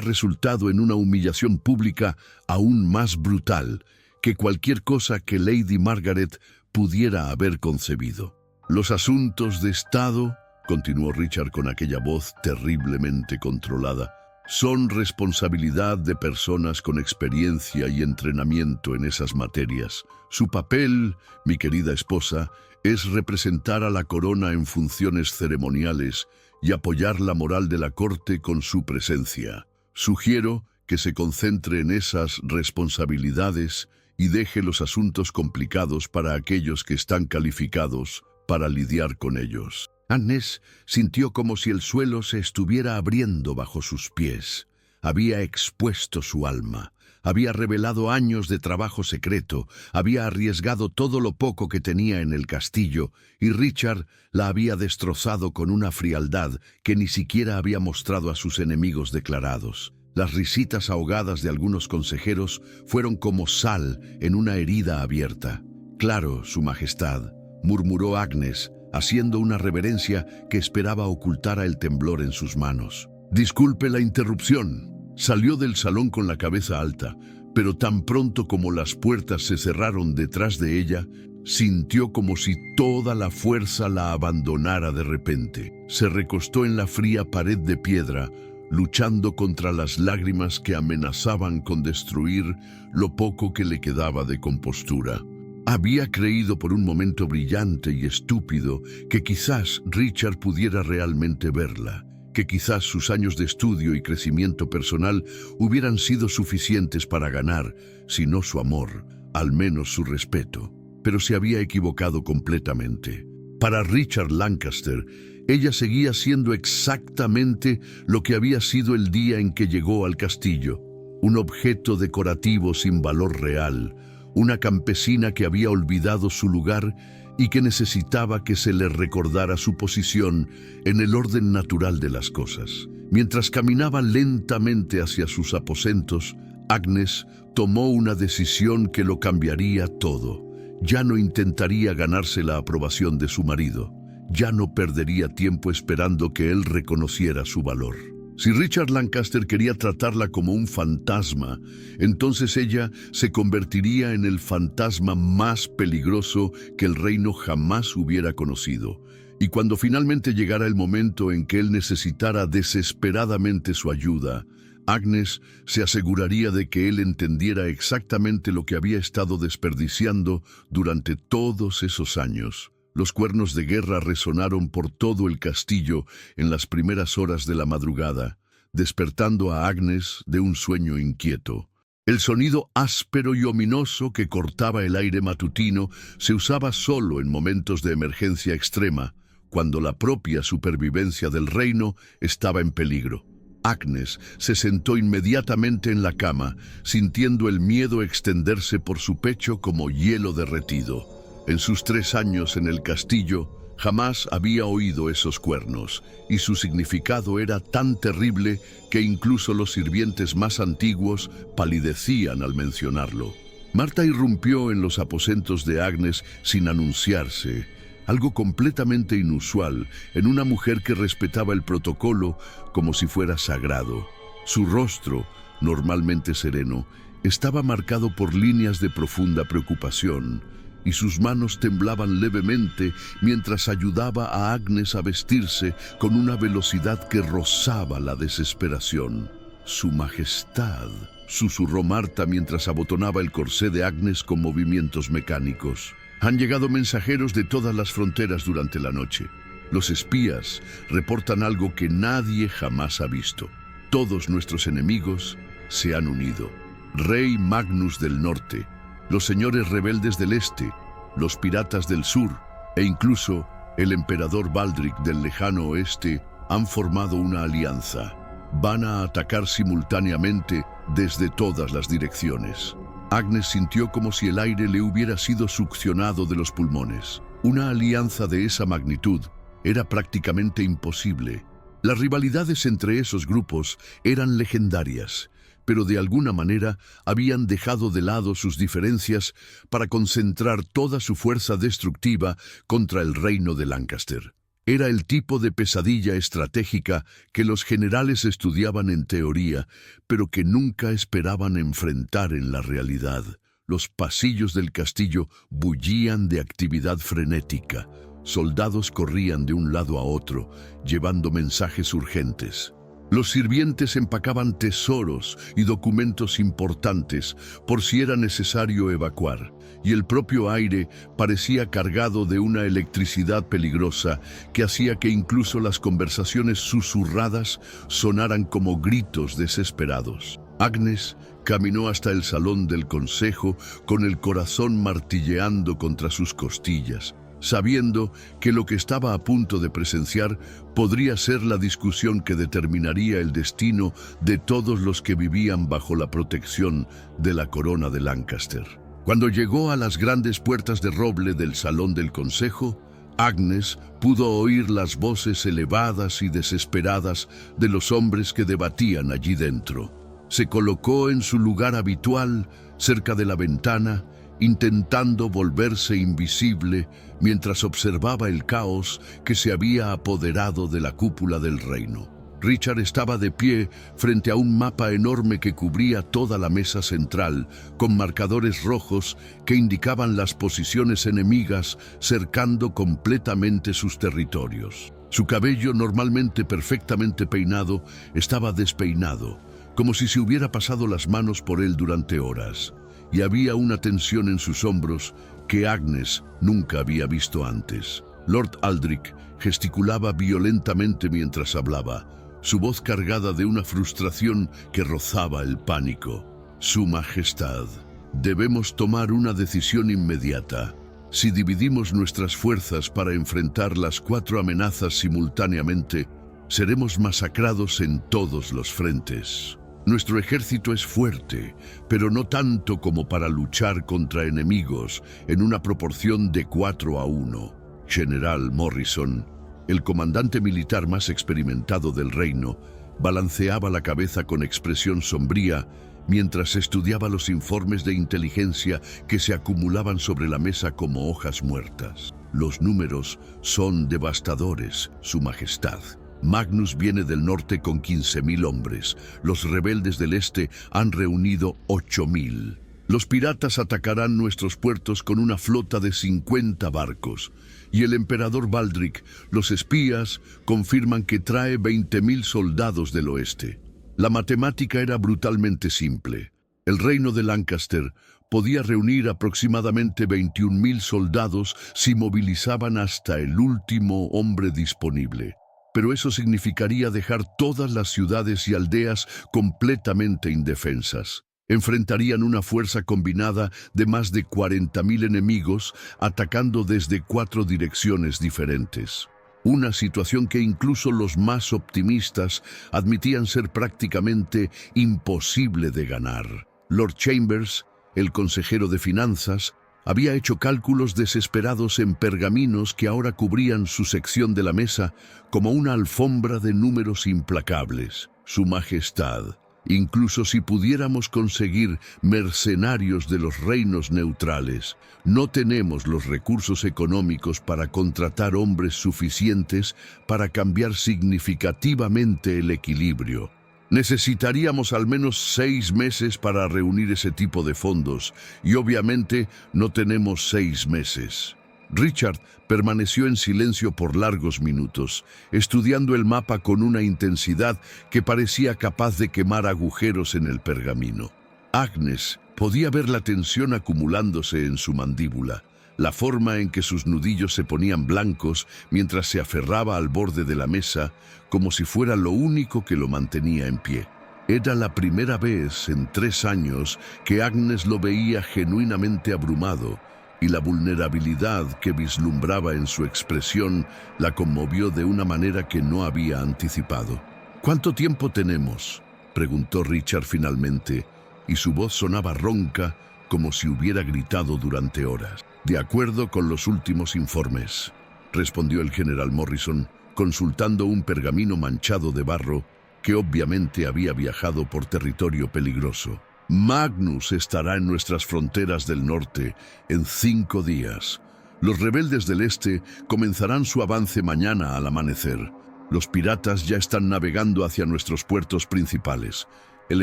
resultado en una humillación pública aún más brutal que cualquier cosa que Lady Margaret pudiera haber concebido. Los asuntos de Estado, continuó Richard con aquella voz terriblemente controlada, son responsabilidad de personas con experiencia y entrenamiento en esas materias. Su papel, mi querida esposa, es representar a la corona en funciones ceremoniales y apoyar la moral de la corte con su presencia. Sugiero que se concentre en esas responsabilidades y deje los asuntos complicados para aquellos que están calificados para lidiar con ellos. Agnes sintió como si el suelo se estuviera abriendo bajo sus pies. Había expuesto su alma, había revelado años de trabajo secreto, había arriesgado todo lo poco que tenía en el castillo, y Richard la había destrozado con una frialdad que ni siquiera había mostrado a sus enemigos declarados. Las risitas ahogadas de algunos consejeros fueron como sal en una herida abierta. «Claro, Su Majestad», murmuró Agnes, haciendo una reverencia que esperaba ocultara el temblor en sus manos. «Disculpe la interrupción». Salió del salón con la cabeza alta, pero tan pronto como las puertas se cerraron detrás de ella, sintió como si toda la fuerza la abandonara de repente. Se recostó en la fría pared de piedra, luchando contra las lágrimas que amenazaban con destruir lo poco que le quedaba de compostura. Había creído por un momento brillante y estúpido que quizás Richard pudiera realmente verla, que quizás sus años de estudio y crecimiento personal hubieran sido suficientes para ganar, si no su amor, al menos su respeto. Pero se había equivocado completamente. Para Richard Lancaster, ella seguía siendo exactamente lo que había sido el día en que llegó al castillo, un objeto decorativo sin valor real, una campesina que había olvidado su lugar y que necesitaba que se le recordara su posición en el orden natural de las cosas. Mientras caminaba lentamente hacia sus aposentos, Agnes tomó una decisión que lo cambiaría todo. Ya no intentaría ganarse la aprobación de su marido. Ya no perdería tiempo esperando que él reconociera su valor. Si Richard Lancaster quería tratarla como un fantasma, entonces ella se convertiría en el fantasma más peligroso que el reino jamás hubiera conocido. Y cuando finalmente llegara el momento en que él necesitara desesperadamente su ayuda, Agnes se aseguraría de que él entendiera exactamente lo que había estado desperdiciando durante todos esos años. Los cuernos de guerra resonaron por todo el castillo en las primeras horas de la madrugada, despertando a Agnes de un sueño inquieto. El sonido áspero y ominoso que cortaba el aire matutino se usaba solo en momentos de emergencia extrema, cuando la propia supervivencia del reino estaba en peligro. Agnes se sentó inmediatamente en la cama, sintiendo el miedo extenderse por su pecho como hielo derretido. En sus 3 años en el castillo, jamás había oído esos cuernos, y su significado era tan terrible que incluso los sirvientes más antiguos palidecían al mencionarlo. Marta irrumpió en los aposentos de Agnes sin anunciarse, algo completamente inusual en una mujer que respetaba el protocolo como si fuera sagrado. Su rostro, normalmente sereno, estaba marcado por líneas de profunda preocupación, y sus manos temblaban levemente mientras ayudaba a Agnes a vestirse con una velocidad que rozaba la desesperación. «Su Majestad», susurró Marta mientras abotonaba el corsé de Agnes con movimientos mecánicos. «Han llegado mensajeros de todas las fronteras durante la noche. Los espías reportan algo que nadie jamás ha visto. Todos nuestros enemigos se han unido. Rey Magnus del Norte, los señores rebeldes del Este, los piratas del Sur e incluso el emperador Baldric del lejano Oeste han formado una alianza. Van a atacar simultáneamente desde todas las direcciones». Agnes sintió como si el aire le hubiera sido succionado de los pulmones. Una alianza de esa magnitud era prácticamente imposible, Las rivalidades entre esos grupos eran legendarias, pero de alguna manera habían dejado de lado sus diferencias para concentrar toda su fuerza destructiva contra el reino de Lancaster. Era el tipo de pesadilla estratégica que los generales estudiaban en teoría, pero que nunca esperaban enfrentar en la realidad. Los pasillos del castillo bullían de actividad frenética. Soldados corrían de un lado a otro, llevando mensajes urgentes. Los sirvientes empacaban tesoros y documentos importantes por si era necesario evacuar, y el propio aire parecía cargado de una electricidad peligrosa que hacía que incluso las conversaciones susurradas sonaran como gritos desesperados. Agnes caminó hasta el salón del consejo con el corazón martilleando contra sus costillas, sabiendo que lo que estaba a punto de presenciar podría ser la discusión que determinaría el destino de todos los que vivían bajo la protección de la corona de Lancaster. Cuando llegó a las grandes puertas de roble del salón del consejo, Agnes pudo oír las voces elevadas y desesperadas de los hombres que debatían allí dentro. Se colocó en su lugar habitual, cerca de la ventana, intentando volverse invisible mientras observaba el caos que se había apoderado de la cúpula del reino. Richard estaba de pie frente a un mapa enorme que cubría toda la mesa central, con marcadores rojos que indicaban las posiciones enemigas cercando completamente sus territorios. Su cabello, normalmente perfectamente peinado, estaba despeinado, como si se hubiera pasado las manos por él durante horas, y había una tensión en sus hombros que Agnes nunca había visto antes. Lord Aldrich gesticulaba violentamente mientras hablaba, su voz cargada de una frustración que rozaba el pánico. Su Majestad, debemos tomar una decisión inmediata. Si dividimos nuestras fuerzas para enfrentar las 4 amenazas simultáneamente, seremos masacrados en todos los frentes. Nuestro ejército es fuerte, pero no tanto como para luchar contra enemigos en una proporción de 4-1. General Morrison, el comandante militar más experimentado del reino, balanceaba la cabeza con expresión sombría mientras estudiaba los informes de inteligencia que se acumulaban sobre la mesa como hojas muertas. Los números son devastadores, Su Majestad. Magnus viene del norte con 15.000 hombres. Los rebeldes del este han reunido 8.000. Los piratas atacarán nuestros puertos con una flota de 50 barcos. Y el emperador Baldric, los espías, confirman que trae 20.000 soldados del oeste. La matemática era brutalmente simple. El reino de Lancaster podía reunir aproximadamente 21.000 soldados si movilizaban hasta el último hombre disponible. Pero eso significaría dejar todas las ciudades y aldeas completamente indefensas. Enfrentarían una fuerza combinada de más de 40.000 enemigos atacando desde 4 direcciones diferentes. Una situación que incluso los más optimistas admitían ser prácticamente imposible de ganar. Lord Chambers, el consejero de finanzas, había hecho cálculos desesperados en pergaminos que ahora cubrían su sección de la mesa como una alfombra de números implacables. Su Majestad, incluso si pudiéramos conseguir mercenarios de los reinos neutrales, no tenemos los recursos económicos para contratar hombres suficientes para cambiar significativamente el equilibrio. Necesitaríamos al menos 6 meses para reunir ese tipo de fondos, y obviamente no tenemos 6 meses. Richard permaneció en silencio por largos minutos, estudiando el mapa con una intensidad que parecía capaz de quemar agujeros en el pergamino. Agnes podía ver la tensión acumulándose en su mandíbula, la forma en que sus nudillos se ponían blancos mientras se aferraba al borde de la mesa, como si fuera lo único que lo mantenía en pie. Era la primera vez en 3 años que Agnes lo veía genuinamente abrumado, y la vulnerabilidad que vislumbraba en su expresión la conmovió de una manera que no había anticipado. «¿Cuánto tiempo tenemos?», preguntó Richard finalmente, y su voz sonaba ronca como si hubiera gritado durante horas. «De acuerdo con los últimos informes», respondió el general Morrison consultando un pergamino manchado de barro que obviamente había viajado por territorio peligroso. Magnus estará en nuestras fronteras del norte en 5 días. Los rebeldes del este comenzarán su avance mañana al amanecer. Los piratas ya están navegando hacia nuestros puertos principales. El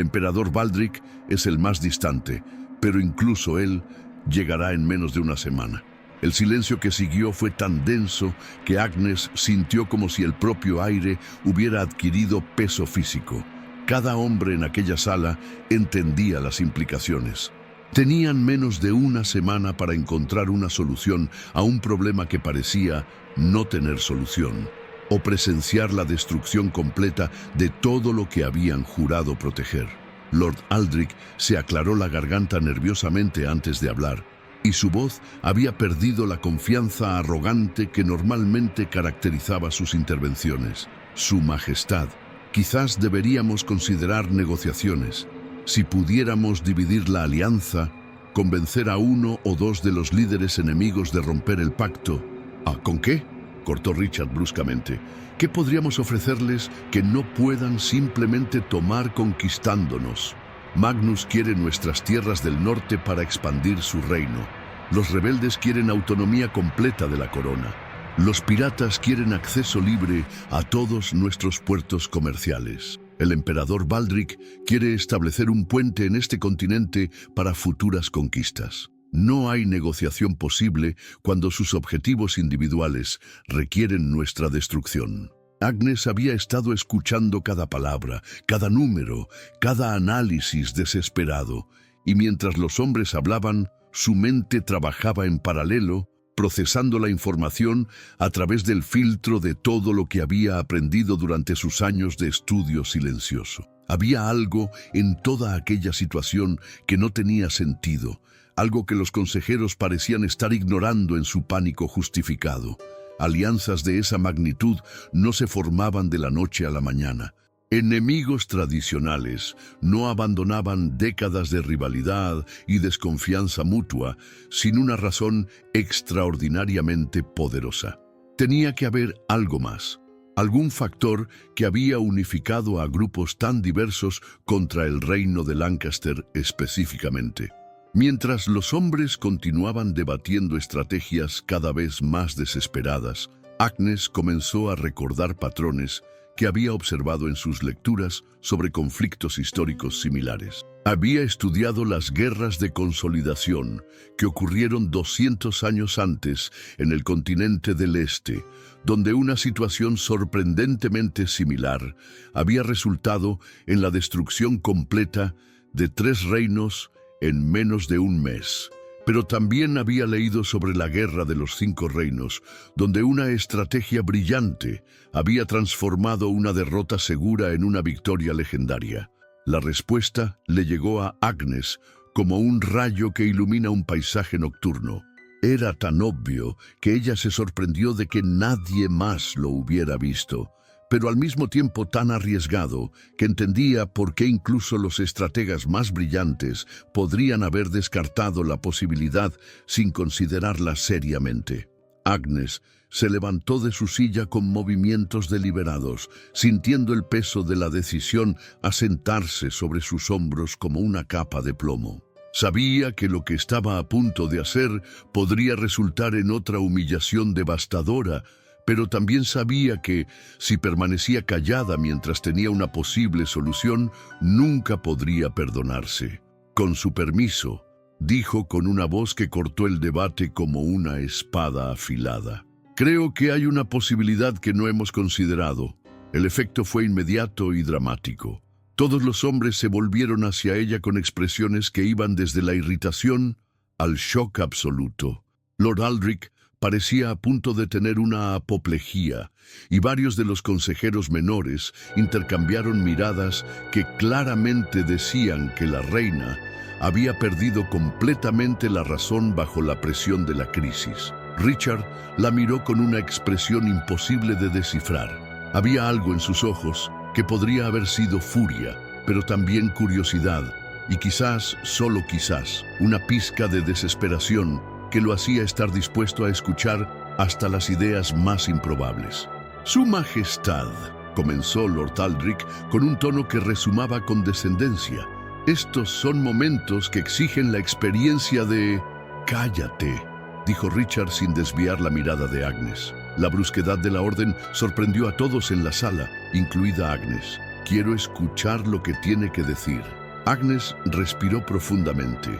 emperador Baldric es el más distante, pero incluso él llegará en menos de una semana. El silencio que siguió fue tan denso que Agnes sintió como si el propio aire hubiera adquirido peso físico. Cada hombre en aquella sala entendía las implicaciones. Tenían menos de una semana para encontrar una solución a un problema que parecía no tener solución, o presenciar la destrucción completa de todo lo que habían jurado proteger. Lord Aldrich se aclaró la garganta nerviosamente antes de hablar, y su voz había perdido la confianza arrogante que normalmente caracterizaba sus intervenciones. Su Majestad, quizás deberíamos considerar negociaciones. Si pudiéramos dividir la alianza, convencer a uno o dos de los líderes enemigos de romper el pacto. ¿Ah, con qué?, cortó Richard bruscamente. ¿Qué podríamos ofrecerles que no puedan simplemente tomar conquistándonos? Magnus quiere nuestras tierras del norte para expandir su reino. Los rebeldes quieren autonomía completa de la corona. Los piratas quieren acceso libre a todos nuestros puertos comerciales. El emperador Baldric quiere establecer un puente en este continente para futuras conquistas. No hay negociación posible cuando sus objetivos individuales requieren nuestra destrucción. Agnes había estado escuchando cada palabra, cada número, cada análisis desesperado, y mientras los hombres hablaban, su mente trabajaba en paralelo, procesando la información a través del filtro de todo lo que había aprendido durante sus años de estudio silencioso. Había algo en toda aquella situación que no tenía sentido, algo que los consejeros parecían estar ignorando en su pánico justificado. Alianzas de esa magnitud no se formaban de la noche a la mañana. Enemigos tradicionales no abandonaban décadas de rivalidad y desconfianza mutua sin una razón extraordinariamente poderosa. Tenía que haber algo más, algún factor que había unificado a grupos tan diversos contra el reino de Lancaster específicamente. Mientras los hombres continuaban debatiendo estrategias cada vez más desesperadas, Agnes comenzó a recordar patrones que había observado en sus lecturas sobre conflictos históricos similares. Había estudiado las guerras de consolidación que ocurrieron 200 años antes en el continente del Este, donde una situación sorprendentemente similar había resultado en la destrucción completa de 3 reinos en menos de un mes. Pero también había leído sobre la Guerra de los 5 Reinos, donde una estrategia brillante había transformado una derrota segura en una victoria legendaria. La respuesta le llegó a Agnes como un rayo que ilumina un paisaje nocturno. Era tan obvio que ella se sorprendió de que nadie más lo hubiera visto, pero al mismo tiempo tan arriesgado que entendía por qué incluso los estrategas más brillantes podrían haber descartado la posibilidad sin considerarla seriamente. Agnes se levantó de su silla con movimientos deliberados, sintiendo el peso de la decisión asentarse sobre sus hombros como una capa de plomo. Sabía que lo que estaba a punto de hacer podría resultar en otra humillación devastadora, pero también sabía que, si permanecía callada mientras tenía una posible solución, nunca podría perdonarse. Con su permiso, dijo con una voz que cortó el debate como una espada afilada. Creo que hay una posibilidad que no hemos considerado. El efecto fue inmediato y dramático. Todos los hombres se volvieron hacia ella con expresiones que iban desde la irritación al shock absoluto. Lord Aldrich parecía a punto de tener una apoplejía, y varios de los consejeros menores intercambiaron miradas que claramente decían que la reina había perdido completamente la razón bajo la presión de la crisis. Richard la miró con una expresión imposible de descifrar. Había algo en sus ojos que podría haber sido furia, pero también curiosidad, y quizás, solo quizás, una pizca de desesperación que lo hacía estar dispuesto a escuchar hasta las ideas más improbables. Su Majestad, comenzó Lord Aldrich con un tono que rezumaba condescendencia. Estos son momentos que exigen la experiencia de... Cállate, dijo Richard sin desviar la mirada de Agnes. La brusquedad de la orden sorprendió a todos en la sala, incluida Agnes. Quiero escuchar lo que tiene que decir. Agnes respiró profundamente,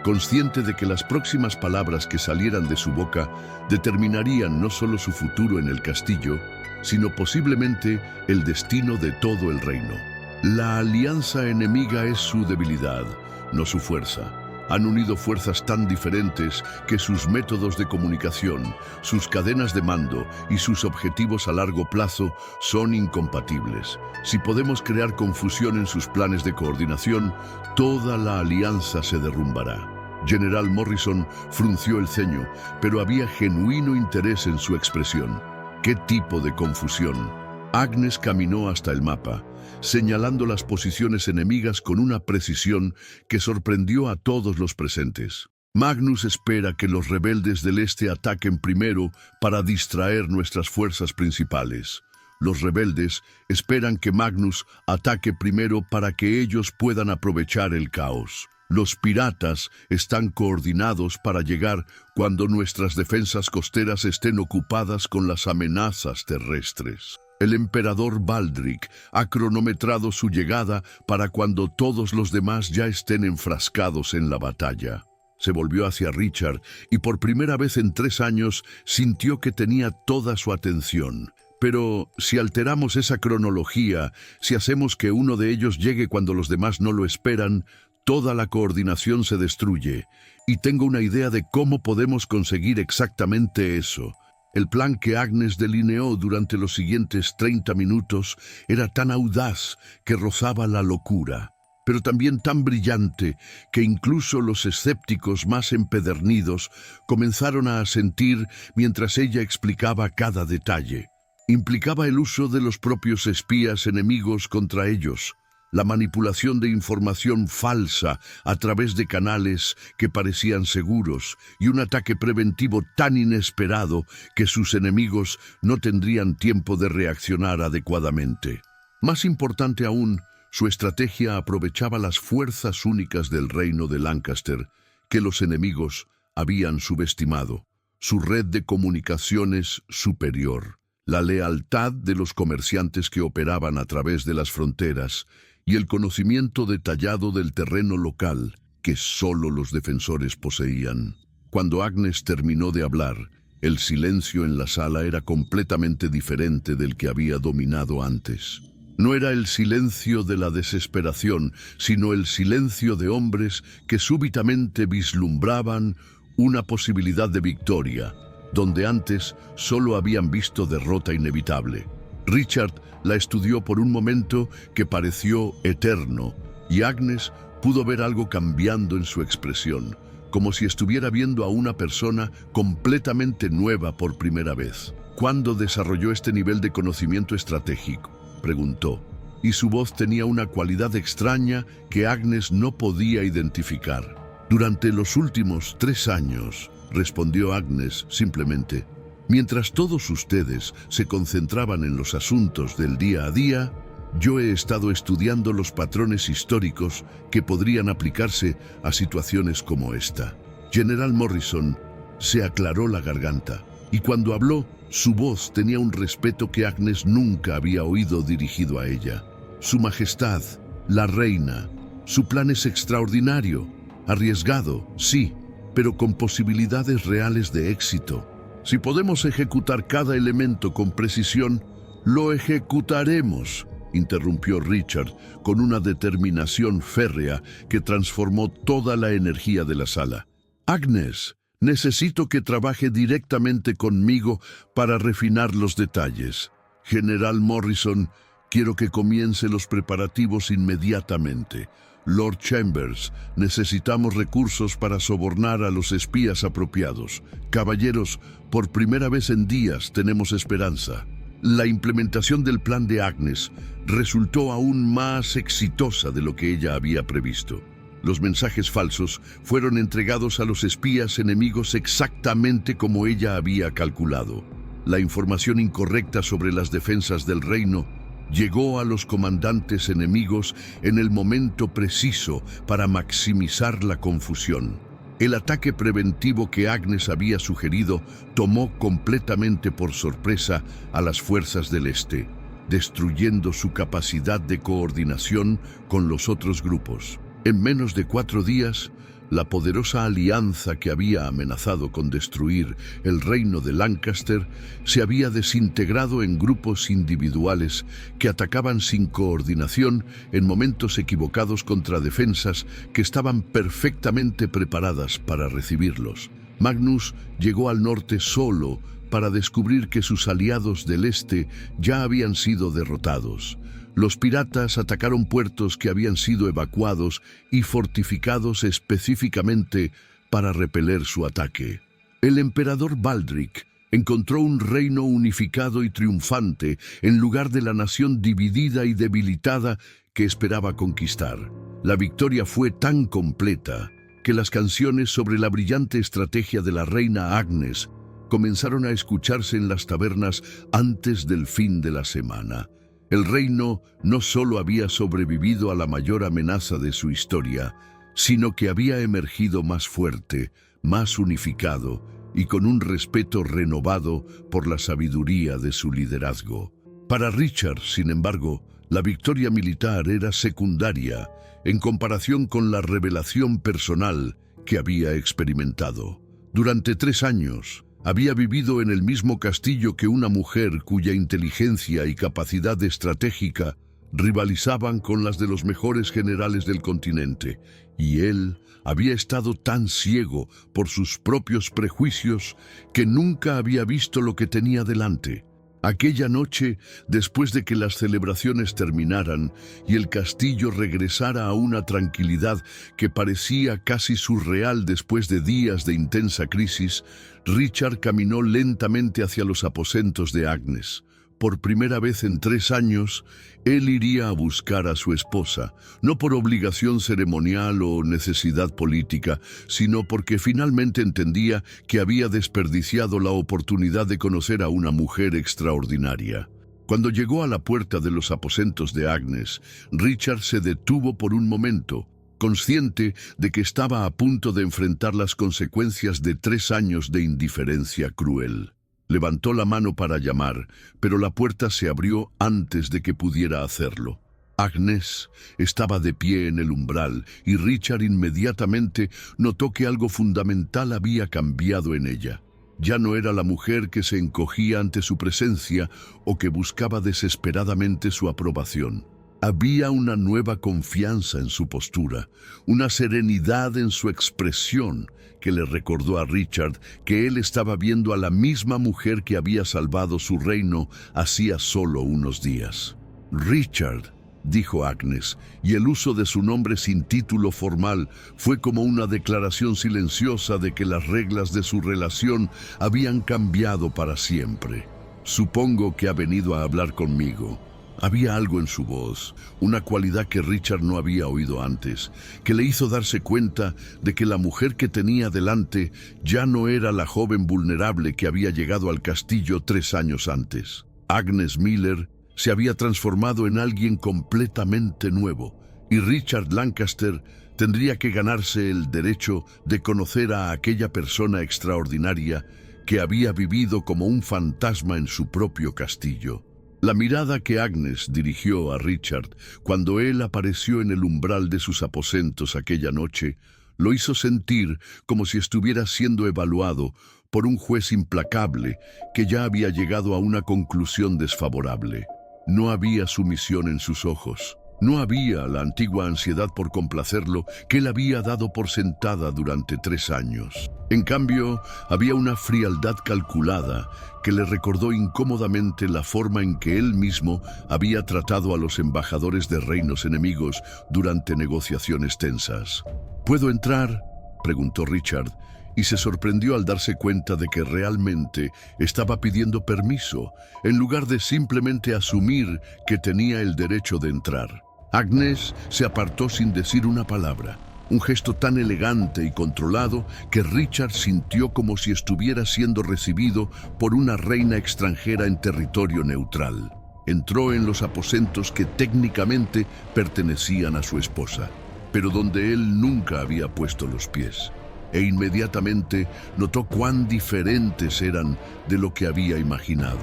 consciente de que las próximas palabras que salieran de su boca determinarían no solo su futuro en el castillo, sino posiblemente el destino de todo el reino. La alianza enemiga es su debilidad, no su fuerza. Han unido fuerzas tan diferentes que sus métodos de comunicación, sus cadenas de mando y sus objetivos a largo plazo son incompatibles. Si podemos crear confusión en sus planes de coordinación, toda la alianza se derrumbará. General Morrison frunció el ceño, pero había genuino interés en su expresión. ¿Qué tipo de confusión? Agnes caminó hasta el mapa, señalando las posiciones enemigas con una precisión que sorprendió a todos los presentes. Magnus espera que los rebeldes del este ataquen primero para distraer nuestras fuerzas principales. Los rebeldes esperan que Magnus ataque primero para que ellos puedan aprovechar el caos. Los piratas están coordinados para llegar cuando nuestras defensas costeras estén ocupadas con las amenazas terrestres. El emperador Baldric ha cronometrado su llegada para cuando todos los demás ya estén enfrascados en la batalla. Se volvió hacia Richard y por primera vez en 3 años sintió que tenía toda su atención. Pero si alteramos esa cronología, si hacemos que uno de ellos llegue cuando los demás no lo esperan, toda la coordinación se destruye. Y tengo una idea de cómo podemos conseguir exactamente eso. El plan que Agnes delineó durante los siguientes 30 minutos era tan audaz que rozaba la locura, pero también tan brillante que incluso los escépticos más empedernidos comenzaron a asentir mientras ella explicaba cada detalle. Implicaba el uso de los propios espías enemigos contra ellos, la manipulación de información falsa a través de canales que parecían seguros y un ataque preventivo tan inesperado que sus enemigos no tendrían tiempo de reaccionar adecuadamente. Más importante aún, su estrategia aprovechaba las fuerzas únicas del reino de Lancaster que los enemigos habían subestimado, su red de comunicaciones superior, la lealtad de los comerciantes que operaban a través de las fronteras y el conocimiento detallado del terreno local que solo los defensores poseían. Cuando Agnes terminó de hablar, el silencio en la sala era completamente diferente del que había dominado antes. No era el silencio de la desesperación, sino el silencio de hombres que súbitamente vislumbraban una posibilidad de victoria, donde antes solo habían visto derrota inevitable. Richard la estudió por un momento que pareció eterno, y Agnes pudo ver algo cambiando en su expresión, como si estuviera viendo a una persona completamente nueva por primera vez. ¿Cuándo desarrolló este nivel de conocimiento estratégico?, preguntó, y su voz tenía una cualidad extraña que Agnes no podía identificar. Durante los últimos 3 años, respondió Agnes simplemente. Mientras todos ustedes se concentraban en los asuntos del día a día, yo he estado estudiando los patrones históricos que podrían aplicarse a situaciones como esta. General Morrison se aclaró la garganta, y cuando habló, su voz tenía un respeto que Agnes nunca había oído dirigido a ella. Su Majestad, la reina, su plan es extraordinario, arriesgado, sí, pero con posibilidades reales de éxito. Si podemos ejecutar cada elemento con precisión, lo ejecutaremos, interrumpió Richard con una determinación férrea que transformó toda la energía de la sala. Agnes, necesito que trabaje directamente conmigo para refinar los detalles. General Morrison, quiero que comience los preparativos inmediatamente. Lord Chambers, necesitamos recursos para sobornar a los espías apropiados. Caballeros, por primera vez en días tenemos esperanza. La implementación del plan de Agnes resultó aún más exitosa de lo que ella había previsto. Los mensajes falsos fueron entregados a los espías enemigos exactamente como ella había calculado. La información incorrecta sobre las defensas del reino llegó a los comandantes enemigos en el momento preciso para maximizar la confusión. El ataque preventivo que Agnes había sugerido tomó completamente por sorpresa a las fuerzas del Este, destruyendo su capacidad de coordinación con los otros grupos. En menos de 4 días, la poderosa alianza que había amenazado con destruir el reino de Lancaster se había desintegrado en grupos individuales que atacaban sin coordinación en momentos equivocados contra defensas que estaban perfectamente preparadas para recibirlos. Magnus llegó al norte solo para descubrir que sus aliados del este ya habían sido derrotados. Los piratas atacaron puertos que habían sido evacuados y fortificados específicamente para repeler su ataque. El emperador Baldric encontró un reino unificado y triunfante en lugar de la nación dividida y debilitada que esperaba conquistar. La victoria fue tan completa que las canciones sobre la brillante estrategia de la reina Agnes comenzaron a escucharse en las tabernas antes del fin de la semana. El reino no solo había sobrevivido a la mayor amenaza de su historia, sino que había emergido más fuerte, más unificado y con un respeto renovado por la sabiduría de su liderazgo. Para Richard, sin embargo, la victoria militar era secundaria en comparación con la revelación personal que había experimentado. Durante 3 años, había vivido en el mismo castillo que una mujer cuya inteligencia y capacidad estratégica rivalizaban con las de los mejores generales del continente, y él había estado tan ciego por sus propios prejuicios que nunca había visto lo que tenía delante. Aquella noche, después de que las celebraciones terminaran y el castillo regresara a una tranquilidad que parecía casi surreal después de días de intensa crisis, Richard caminó lentamente hacia los aposentos de Agnes. Por primera vez en 3 años, él iría a buscar a su esposa, no por obligación ceremonial o necesidad política, sino porque finalmente entendía que había desperdiciado la oportunidad de conocer a una mujer extraordinaria. Cuando llegó a la puerta de los aposentos de Agnes, Richard se detuvo por un momento, consciente de que estaba a punto de enfrentar las consecuencias de 3 años de indiferencia cruel. Levantó la mano para llamar, pero la puerta se abrió antes de que pudiera hacerlo. Agnes estaba de pie en el umbral y Richard inmediatamente notó que algo fundamental había cambiado en ella. Ya no era la mujer que se encogía ante su presencia o que buscaba desesperadamente su aprobación. Había una nueva confianza en su postura, una serenidad en su expresión que le recordó a Richard que él estaba viendo a la misma mujer que había salvado su reino hacía solo unos días. «Richard», dijo Agnes, y el uso de su nombre sin título formal fue como una declaración silenciosa de que las reglas de su relación habían cambiado para siempre. «Supongo que ha venido a hablar conmigo». Había algo en su voz, una cualidad que Richard no había oído antes, que le hizo darse cuenta de que la mujer que tenía delante ya no era la joven vulnerable que había llegado al castillo 3 años antes. Agnes Miller se había transformado en alguien completamente nuevo, y Richard Lancaster tendría que ganarse el derecho de conocer a aquella persona extraordinaria que había vivido como un fantasma en su propio castillo. La mirada que Agnes dirigió a Richard cuando él apareció en el umbral de sus aposentos aquella noche lo hizo sentir como si estuviera siendo evaluado por un juez implacable que ya había llegado a una conclusión desfavorable. No había sumisión en sus ojos. No había la antigua ansiedad por complacerlo que él había dado por sentada durante 3 años. En cambio, había una frialdad calculada que le recordó incómodamente la forma en que él mismo había tratado a los embajadores de reinos enemigos durante negociaciones tensas. «¿Puedo entrar?», preguntó Richard, y se sorprendió al darse cuenta de que realmente estaba pidiendo permiso, en lugar de simplemente asumir que tenía el derecho de entrar. Agnes se apartó sin decir una palabra. un gesto tan elegante y controlado que Richard sintió como si estuviera siendo recibido por una reina extranjera en territorio neutral. Entró en los aposentos que técnicamente pertenecían a su esposa, pero donde él nunca había puesto los pies. E inmediatamente notó cuán diferentes eran de lo que había imaginado.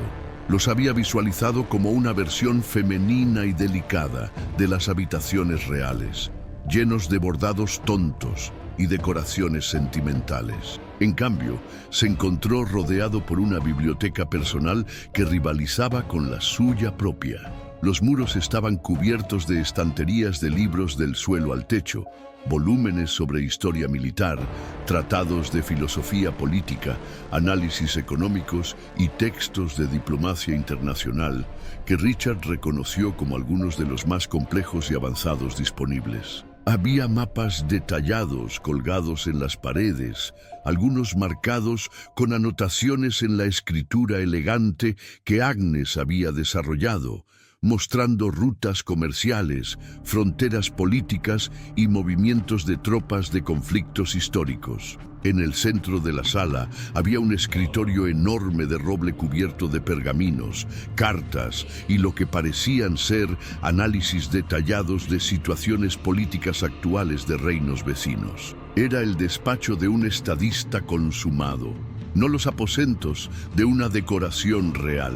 Los había visualizado como una versión femenina y delicada de las habitaciones reales, llenos de bordados tontos y decoraciones sentimentales. En cambio, se encontró rodeado por una biblioteca personal que rivalizaba con la suya propia. Los muros estaban cubiertos de estanterías de libros del suelo al techo, volúmenes sobre historia militar, tratados de filosofía política, análisis económicos y textos de diplomacia internacional que Richard reconoció como algunos de los más complejos y avanzados disponibles. Había mapas detallados colgados en las paredes, algunos marcados con anotaciones en la escritura elegante que Agnes había desarrollado, mostrando rutas comerciales, fronteras políticas y movimientos de tropas de conflictos históricos. En el centro de la sala había un escritorio enorme de roble cubierto de pergaminos, cartas y lo que parecían ser análisis detallados de situaciones políticas actuales de reinos vecinos. Era el despacho de un estadista consumado, no los aposentos de una decoración real.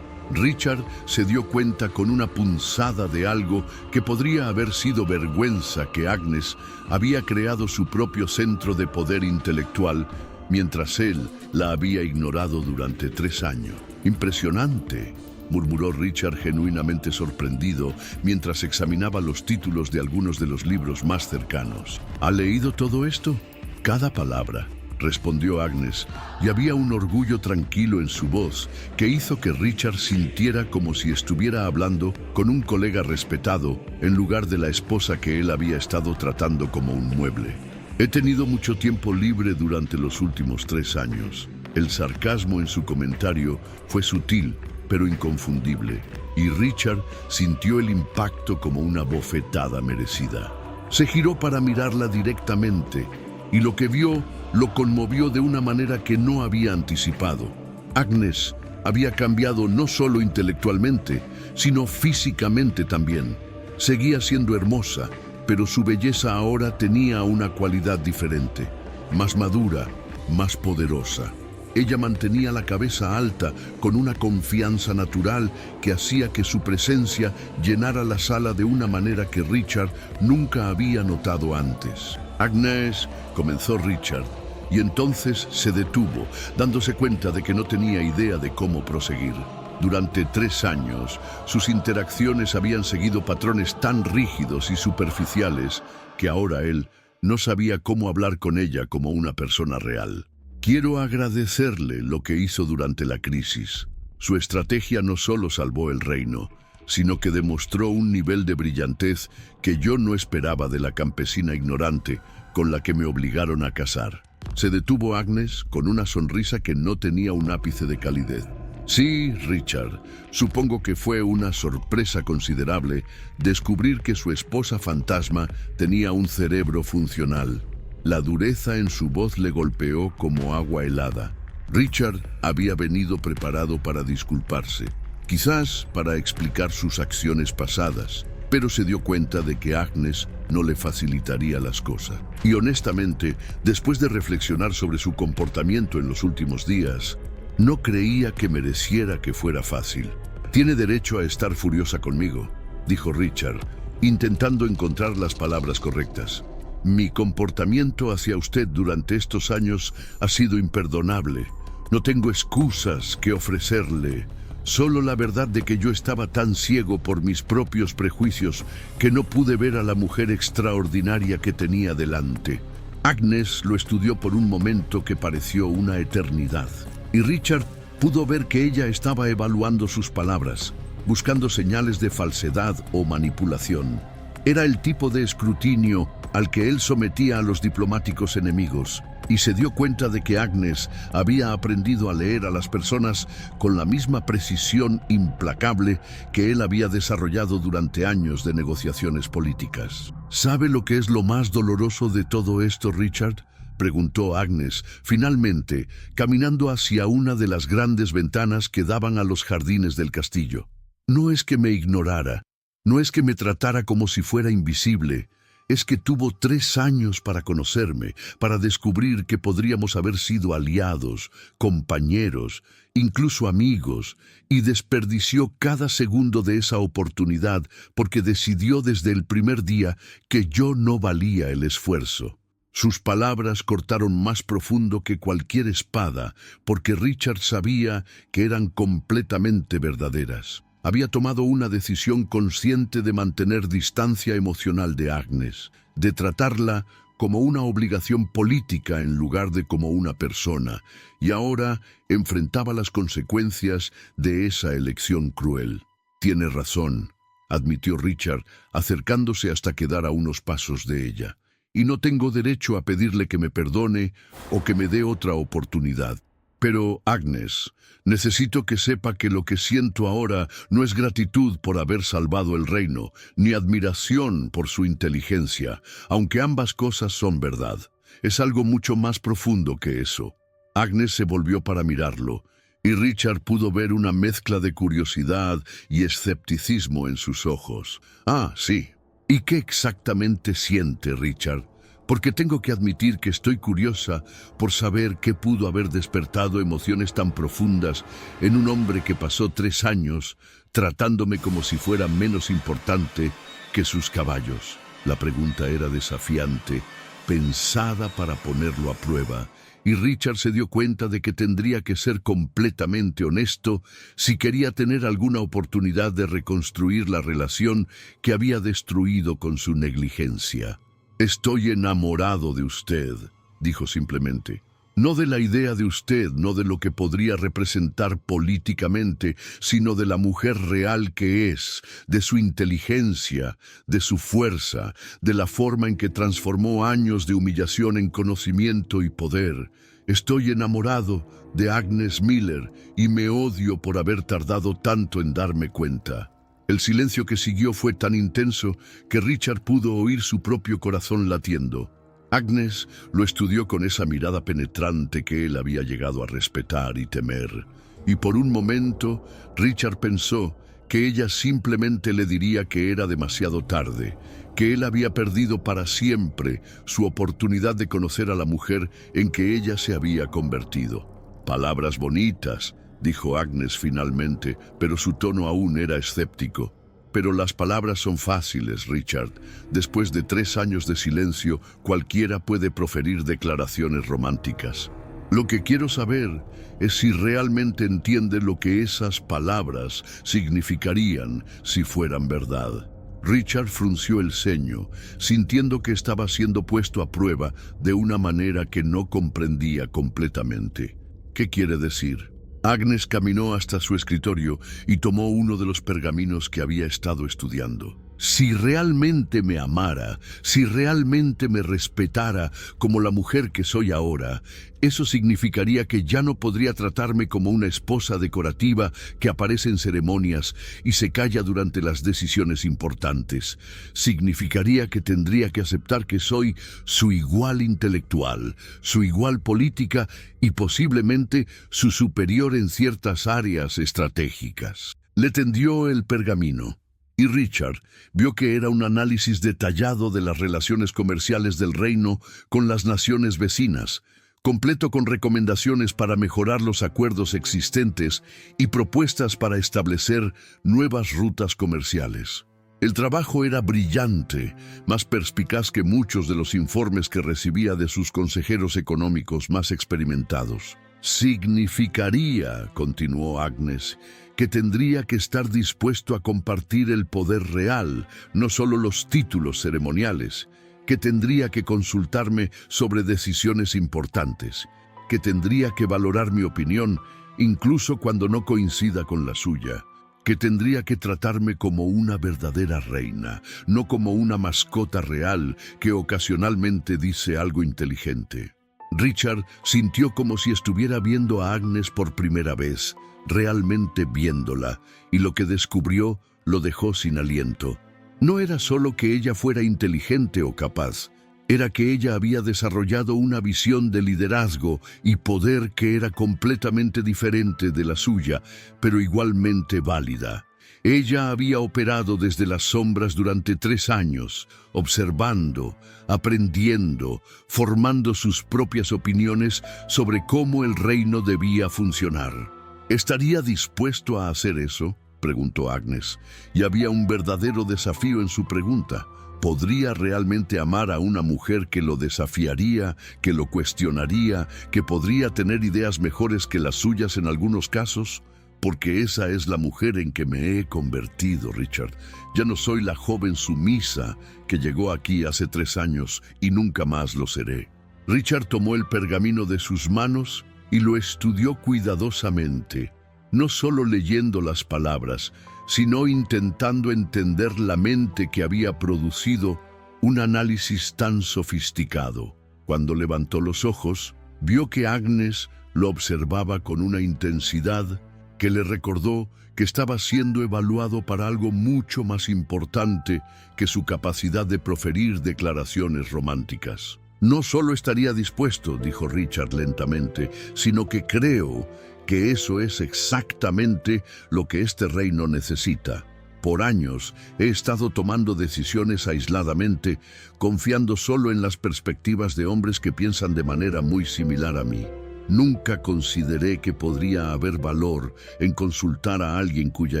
Richard se dio cuenta con una punzada de algo que podría haber sido vergüenza que Agnes había creado su propio centro de poder intelectual, mientras él la había ignorado durante 3 años. «Impresionante», murmuró Richard genuinamente sorprendido mientras examinaba los títulos de algunos de los libros más cercanos. «¿Ha leído todo esto?» «Cada palabra», respondió Agnes, y había un orgullo tranquilo en su voz que hizo que Richard sintiera como si estuviera hablando con un colega respetado en lugar de la esposa que él había estado tratando como un mueble. «He tenido mucho tiempo libre durante los últimos 3 años». El sarcasmo en su comentario fue sutil, pero inconfundible, y Richard sintió el impacto como una bofetada merecida. Se giró para mirarla directamente, y lo que vio lo conmovió de una manera que no había anticipado. Agnes había cambiado no solo intelectualmente, sino físicamente también. Seguía siendo hermosa, pero su belleza ahora tenía una cualidad diferente, más madura, más poderosa. Ella mantenía la cabeza alta con una confianza natural que hacía que su presencia llenara la sala de una manera que Richard nunca había notado antes. «Agnes», comenzó Richard, y entonces se detuvo, dándose cuenta de que no tenía idea de cómo proseguir. Durante 3 años, sus interacciones habían seguido patrones tan rígidos y superficiales que ahora él no sabía cómo hablar con ella como una persona real. «Quiero agradecerle lo que hizo durante la crisis. Su estrategia no solo salvó el reino, sino que demostró un nivel de brillantez que yo no esperaba de la campesina ignorante con la que me obligaron a casar». Se detuvo Agnes con una sonrisa que no tenía un ápice de calidez. «Sí, Richard, supongo que fue una sorpresa considerable descubrir que su esposa fantasma tenía un cerebro funcional». La dureza en su voz le golpeó como agua helada. Richard había venido preparado para disculparse, quizás para explicar sus acciones pasadas, pero se dio cuenta de que Agnes no le facilitaría las cosas. Y honestamente, después de reflexionar sobre su comportamiento en los últimos días, no creía que mereciera que fuera fácil. «Tiene derecho a estar furiosa conmigo», dijo Richard, intentando encontrar las palabras correctas. «Mi comportamiento hacia usted durante estos años ha sido imperdonable. No tengo excusas que ofrecerle, solo la verdad de que yo estaba tan ciego por mis propios prejuicios que no pude ver a la mujer extraordinaria que tenía delante». Agnes lo estudió por un momento que pareció una eternidad, y Richard pudo ver que ella estaba evaluando sus palabras, buscando señales de falsedad o manipulación. Era el tipo de escrutinio al que él sometía a los diplomáticos enemigos, y se dio cuenta de que Agnes había aprendido a leer a las personas con la misma precisión implacable que él había desarrollado durante años de negociaciones políticas. ¿Sabe lo que es lo más doloroso de todo esto, Richard?, preguntó Agnes, finalmente, caminando hacia una de las grandes ventanas que daban a los jardines del castillo. No es que me ignorara, no es que me tratara como si fuera invisible, es que tuvo 3 años para conocerme, para descubrir que podríamos haber sido aliados, compañeros, incluso amigos, y desperdició cada segundo de esa oportunidad porque decidió desde el primer día que yo no valía el esfuerzo. Sus palabras cortaron más profundo que cualquier espada, porque Richard sabía que eran completamente verdaderas. Había tomado una decisión consciente de mantener distancia emocional de Agnes, de tratarla como una obligación política en lugar de como una persona, y ahora enfrentaba las consecuencias de esa elección cruel. «Tiene razón», admitió Richard, acercándose hasta quedar a unos pasos de ella. «Y no tengo derecho a pedirle que me perdone o que me dé otra oportunidad. Pero, Agnes, necesito que sepa que lo que siento ahora no es gratitud por haber salvado el reino, ni admiración por su inteligencia, aunque ambas cosas son verdad. Es algo mucho más profundo que eso». Agnes se volvió para mirarlo, y Richard pudo ver una mezcla de curiosidad y escepticismo en sus ojos. «Ah, sí. ¿Y qué exactamente siente, Richard? Porque tengo que admitir que estoy curiosa por saber qué pudo haber despertado emociones tan profundas en un hombre que pasó 3 años tratándome como si fuera menos importante que sus caballos». La pregunta era desafiante, pensada para ponerlo a prueba, y Richard se dio cuenta de que tendría que ser completamente honesto si quería tener alguna oportunidad de reconstruir la relación que había destruido con su negligencia. «Estoy enamorado de usted», dijo simplemente. «No de la idea de usted, no de lo que podría representar políticamente, sino de la mujer real que es, de su inteligencia, de su fuerza, de la forma en que transformó años de humillación en conocimiento y poder. Estoy enamorado de Agnes Miller y me odio por haber tardado tanto en darme cuenta». El silencio que siguió fue tan intenso que Richard pudo oír su propio corazón latiendo. Agnes lo estudió con esa mirada penetrante que él había llegado a respetar y temer. Y por un momento, Richard pensó que ella simplemente le diría que era demasiado tarde, que él había perdido para siempre su oportunidad de conocer a la mujer en que ella se había convertido. «Palabras bonitas», dijo Agnes finalmente, pero su tono aún era escéptico. «Pero las palabras son fáciles, Richard. Después de 3 años de silencio, cualquiera puede proferir declaraciones románticas. Lo que quiero saber es si realmente entiende lo que esas palabras significarían si fueran verdad». Richard frunció el ceño, sintiendo que estaba siendo puesto a prueba de una manera que no comprendía completamente. «¿Qué quiere decir?». Agnes caminó hasta su escritorio y tomó uno de los pergaminos que había estado estudiando. «Si realmente me amara, si realmente me respetara como la mujer que soy ahora, eso significaría que ya no podría tratarme como una esposa decorativa que aparece en ceremonias y se calla durante las decisiones importantes. Significaría que tendría que aceptar que soy su igual intelectual, su igual política y posiblemente su superior en ciertas áreas estratégicas». Le tendió el pergamino. Y Richard vio que era un análisis detallado de las relaciones comerciales del reino con las naciones vecinas, completo con recomendaciones para mejorar los acuerdos existentes y propuestas para establecer nuevas rutas comerciales. El trabajo era brillante, más perspicaz que muchos de los informes que recibía de sus consejeros económicos más experimentados. «Significaría», continuó Agnes, «que tendría que estar dispuesto a compartir el poder real, no solo los títulos ceremoniales, que tendría que consultarme sobre decisiones importantes, que tendría que valorar mi opinión incluso cuando no coincida con la suya, que tendría que tratarme como una verdadera reina, no como una mascota real que ocasionalmente dice algo inteligente». Richard sintió como si estuviera viendo a Agnes por primera vez, realmente viéndola, y lo que descubrió lo dejó sin aliento. No era solo que ella fuera inteligente o capaz, era que ella había desarrollado una visión de liderazgo y poder que era completamente diferente de la suya, pero igualmente válida. Ella había operado desde las sombras durante 3 años, observando, aprendiendo, formando sus propias opiniones sobre cómo el reino debía funcionar. ¿Estaría dispuesto a hacer eso?, preguntó Agnes, y había un verdadero desafío en su pregunta. ¿Podría realmente amar a una mujer que lo desafiaría, que lo cuestionaría, que podría tener ideas mejores que las suyas en algunos casos? Porque esa es la mujer en que me he convertido, Richard. Ya no soy la joven sumisa que llegó aquí hace 3 años y nunca más lo seré. Richard tomó el pergamino de sus manos y lo estudió cuidadosamente, no solo leyendo las palabras, sino intentando entender la mente que había producido un análisis tan sofisticado. Cuando levantó los ojos, vio que Agnes lo observaba con una intensidad que le recordó que estaba siendo evaluado para algo mucho más importante que su capacidad de proferir declaraciones románticas. No solo estaría dispuesto, dijo Richard lentamente, sino que creo que eso es exactamente lo que este reino necesita. Por años he estado tomando decisiones aisladamente, confiando solo en las perspectivas de hombres que piensan de manera muy similar a mí. Nunca consideré que podría haber valor en consultar a alguien cuya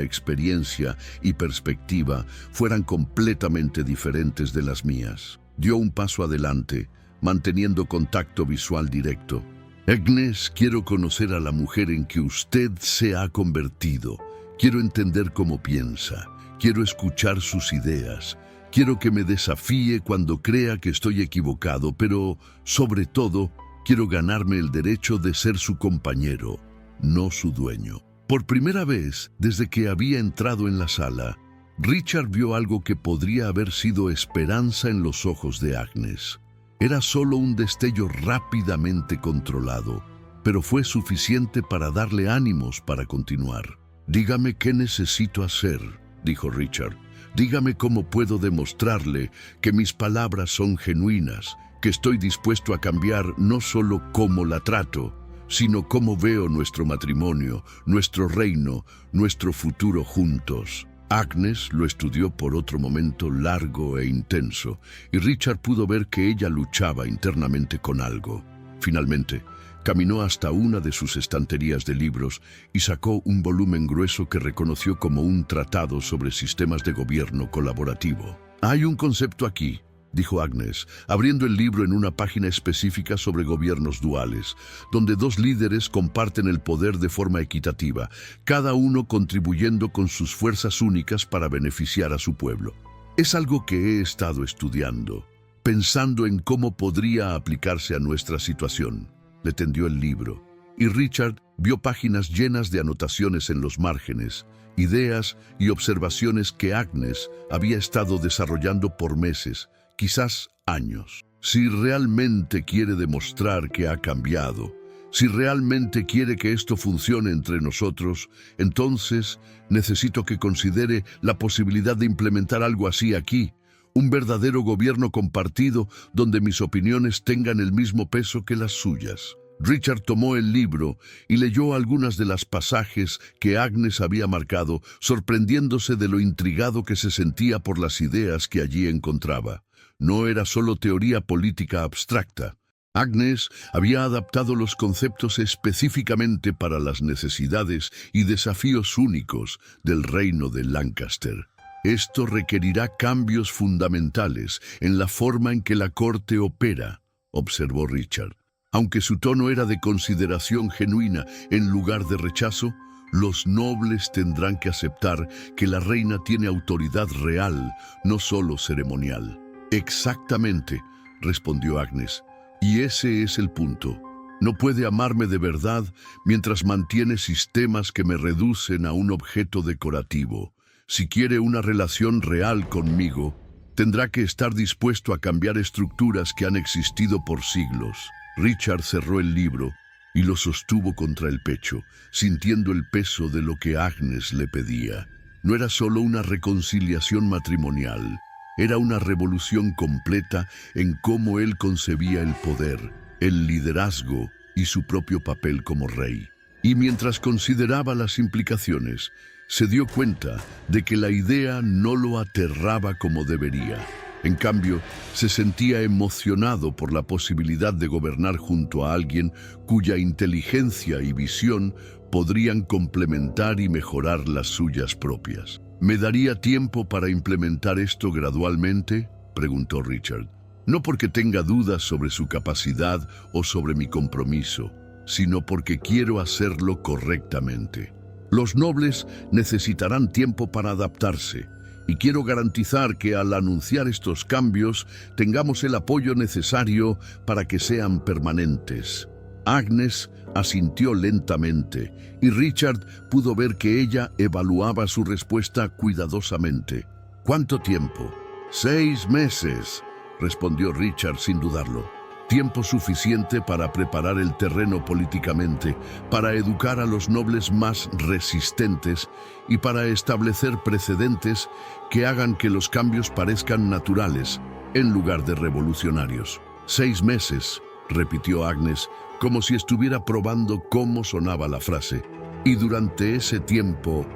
experiencia y perspectiva fueran completamente diferentes de las mías. Dio un paso adelante, manteniendo contacto visual directo. Agnes, quiero conocer a la mujer en que usted se ha convertido. Quiero entender cómo piensa. Quiero escuchar sus ideas. Quiero que me desafíe cuando crea que estoy equivocado, pero, sobre todo, quiero ganarme el derecho de ser su compañero, no su dueño. Por primera vez, desde que había entrado en la sala, Richard vio algo que podría haber sido esperanza en los ojos de Agnes. Era solo un destello rápidamente controlado, pero fue suficiente para darle ánimos para continuar. «Dígame qué necesito hacer», dijo Richard. «Dígame cómo puedo demostrarle que mis palabras son genuinas, que estoy dispuesto a cambiar no solo cómo la trato, sino cómo veo nuestro matrimonio, nuestro reino, nuestro futuro juntos». Agnes lo estudió por otro momento largo e intenso, y Richard pudo ver que ella luchaba internamente con algo. Finalmente, caminó hasta una de sus estanterías de libros y sacó un volumen grueso que reconoció como un tratado sobre sistemas de gobierno colaborativo. «Hay un concepto aquí», dijo Agnes, abriendo el libro en una página específica sobre gobiernos duales, donde 2 líderes comparten el poder de forma equitativa, cada uno contribuyendo con sus fuerzas únicas para beneficiar a su pueblo. Es algo que he estado estudiando, pensando en cómo podría aplicarse a nuestra situación. Le tendió el libro, y Richard vio páginas llenas de anotaciones en los márgenes, ideas y observaciones que Agnes había estado desarrollando por meses, quizás años. Si realmente quiere demostrar que ha cambiado, si realmente quiere que esto funcione entre nosotros, entonces necesito que considere la posibilidad de implementar algo así aquí, un verdadero gobierno compartido donde mis opiniones tengan el mismo peso que las suyas. Richard tomó el libro y leyó algunas de las pasajes que Agnes había marcado, sorprendiéndose de lo intrigado que se sentía por las ideas que allí encontraba. No era solo teoría política abstracta. Agnes había adaptado los conceptos específicamente para las necesidades y desafíos únicos del reino de Lancaster. Esto requerirá cambios fundamentales en la forma en que la corte opera, observó Richard. Aunque su tono era de consideración genuina en lugar de rechazo, los nobles tendrán que aceptar que la reina tiene autoridad real, no solo ceremonial. «Exactamente», respondió Agnes, «y ese es el punto. No puede amarme de verdad mientras mantiene sistemas que me reducen a un objeto decorativo. Si quiere una relación real conmigo, tendrá que estar dispuesto a cambiar estructuras que han existido por siglos». Richard cerró el libro y lo sostuvo contra el pecho, sintiendo el peso de lo que Agnes le pedía. No era solo una reconciliación matrimonial, era una revolución completa en cómo él concebía el poder, el liderazgo y su propio papel como rey. Y mientras consideraba las implicaciones, se dio cuenta de que la idea no lo aterraba como debería. En cambio, se sentía emocionado por la posibilidad de gobernar junto a alguien cuya inteligencia y visión podrían complementar y mejorar las suyas propias. ¿Me daría tiempo para implementar esto gradualmente?, preguntó Richard. No porque tenga dudas sobre su capacidad o sobre mi compromiso, sino porque quiero hacerlo correctamente. Los nobles necesitarán tiempo para adaptarse, y quiero garantizar que al anunciar estos cambios tengamos el apoyo necesario para que sean permanentes. Agnes asintió lentamente, y Richard pudo ver que ella evaluaba su respuesta cuidadosamente. ¿Cuánto tiempo? 6 meses, respondió Richard sin dudarlo. Tiempo suficiente para preparar el terreno políticamente, para educar a los nobles más resistentes y para establecer precedentes que hagan que los cambios parezcan naturales en lugar de revolucionarios. 6 meses, repitió Agnes, como si estuviera probando cómo sonaba la frase. Y durante ese tiempo,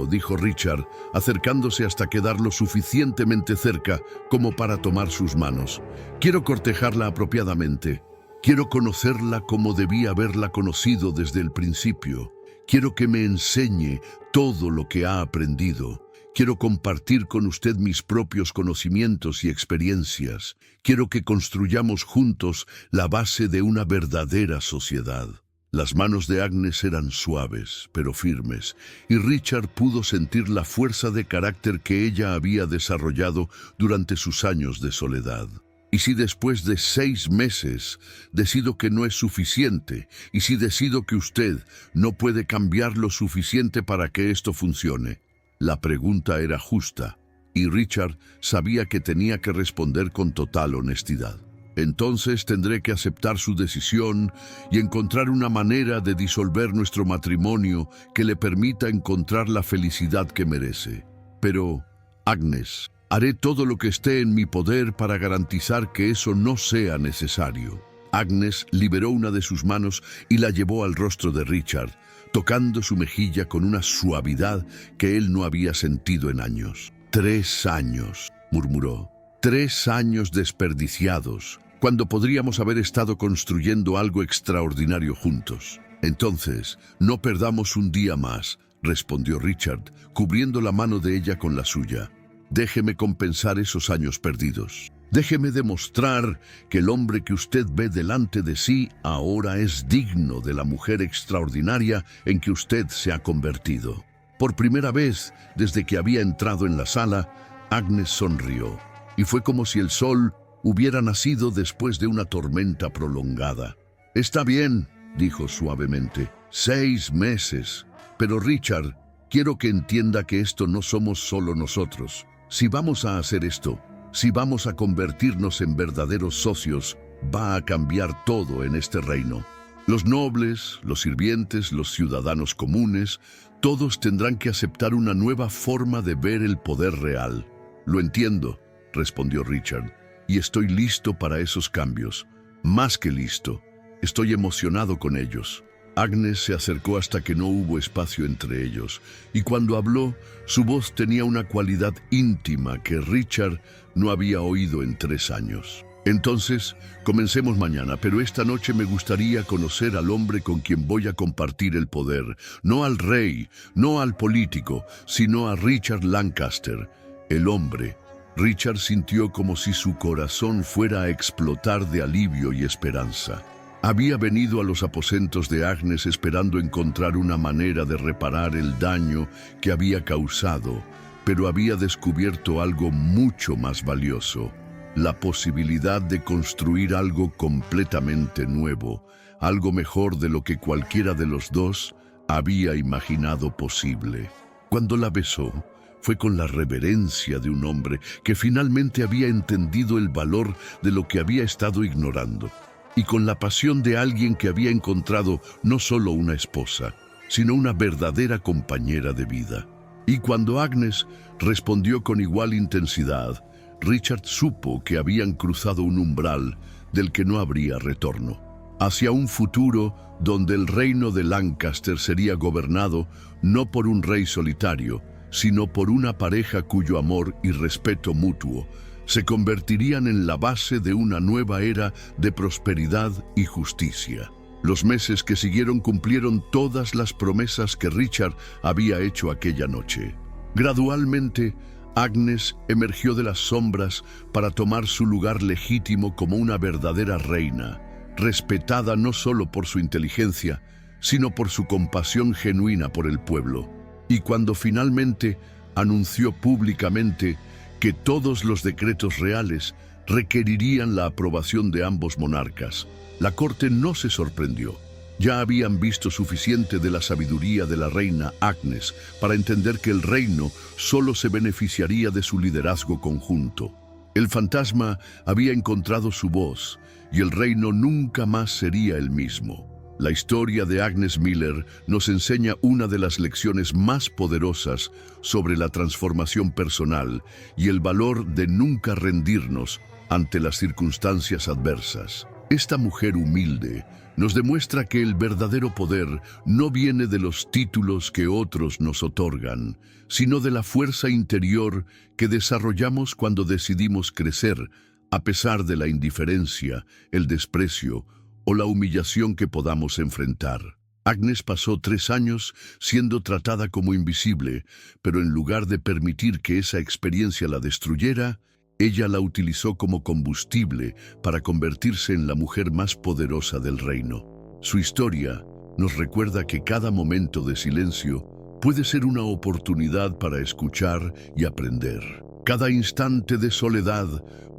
dijo Richard, acercándose hasta quedar lo suficientemente cerca como para tomar sus manos. Quiero cortejarla apropiadamente. Quiero conocerla como debía haberla conocido desde el principio. Quiero que me enseñe todo lo que ha aprendido. Quiero compartir con usted mis propios conocimientos y experiencias. Quiero que construyamos juntos la base de una verdadera sociedad. Las manos de Agnes eran suaves, pero firmes, y Richard pudo sentir la fuerza de carácter que ella había desarrollado durante sus años de soledad. ¿Y si después de 6 meses decido que no es suficiente? ¿Y si decido que usted no puede cambiar lo suficiente para que esto funcione? La pregunta era justa, y Richard sabía que tenía que responder con total honestidad. Entonces tendré que aceptar su decisión y encontrar una manera de disolver nuestro matrimonio que le permita encontrar la felicidad que merece. Pero, Agnes, haré todo lo que esté en mi poder para garantizar que eso no sea necesario. Agnes liberó una de sus manos y la llevó al rostro de Richard, tocando su mejilla con una suavidad que él no había sentido en años. 3 años, murmuró. 3 años desperdiciados, cuando podríamos haber estado construyendo algo extraordinario juntos. Entonces, no perdamos un día más, respondió Richard, cubriendo la mano de ella con la suya. Déjeme compensar esos años perdidos. Déjeme demostrar que el hombre que usted ve delante de sí ahora es digno de la mujer extraordinaria en que usted se ha convertido. Por primera vez, desde que había entrado en la sala, Agnes sonrió. Y fue como si el sol hubiera nacido después de una tormenta prolongada. Está bien, dijo suavemente, 6 meses. Pero Richard, quiero que entienda que esto no somos solo nosotros. Si vamos a hacer esto, si vamos a convertirnos en verdaderos socios, va a cambiar todo en este reino. Los nobles, los sirvientes, los ciudadanos comunes, todos tendrán que aceptar una nueva forma de ver el poder real. Lo entiendo, respondió Richard, y estoy listo para esos cambios. Más que listo, estoy emocionado con ellos. Agnes se acercó hasta que no hubo espacio entre ellos, y cuando habló, su voz tenía una cualidad íntima que Richard no había oído en 3 años. Entonces, comencemos mañana, pero esta noche me gustaría conocer al hombre con quien voy a compartir el poder. No al rey, no al político, sino a Richard Lancaster, el hombre. Richard sintió como si su corazón fuera a explotar de alivio y esperanza. Había venido a los aposentos de Agnes esperando encontrar una manera de reparar el daño que había causado, pero había descubierto algo mucho más valioso, la posibilidad de construir algo completamente nuevo, algo mejor de lo que cualquiera de los dos había imaginado posible. Cuando la besó, Fue con la reverencia de un hombre que finalmente había entendido el valor de lo que había estado ignorando, y con la pasión de alguien que había encontrado no solo una esposa, sino una verdadera compañera de vida. Y cuando Agnes respondió con igual intensidad, Richard supo que habían cruzado un umbral del que no habría retorno, hacia un futuro donde el reino de Lancaster sería gobernado no por un rey solitario, sino por una pareja cuyo amor y respeto mutuo se convertirían en la base de una nueva era de prosperidad y justicia. Los meses que siguieron cumplieron todas las promesas que Richard había hecho aquella noche. Gradualmente, Agnes emergió de las sombras para tomar su lugar legítimo como una verdadera reina, respetada no solo por su inteligencia, sino por su compasión genuina por el pueblo. Y cuando finalmente anunció públicamente que todos los decretos reales requerirían la aprobación de ambos monarcas, la corte no se sorprendió. Ya habían visto suficiente de la sabiduría de la reina Agnes para entender que el reino solo se beneficiaría de su liderazgo conjunto. El fantasma había encontrado su voz y el reino nunca más sería el mismo. La historia de Agnes Miller nos enseña una de las lecciones más poderosas sobre la transformación personal y el valor de nunca rendirnos ante las circunstancias adversas. Esta mujer humilde nos demuestra que el verdadero poder no viene de los títulos que otros nos otorgan, sino de la fuerza interior que desarrollamos cuando decidimos crecer, a pesar de la indiferencia, el desprecio o la humillación que podamos enfrentar. Agnes pasó 3 años siendo tratada como invisible, pero en lugar de permitir que esa experiencia la destruyera, ella la utilizó como combustible para convertirse en la mujer más poderosa del reino. Su historia nos recuerda que cada momento de silencio puede ser una oportunidad para escuchar y aprender. Cada instante de soledad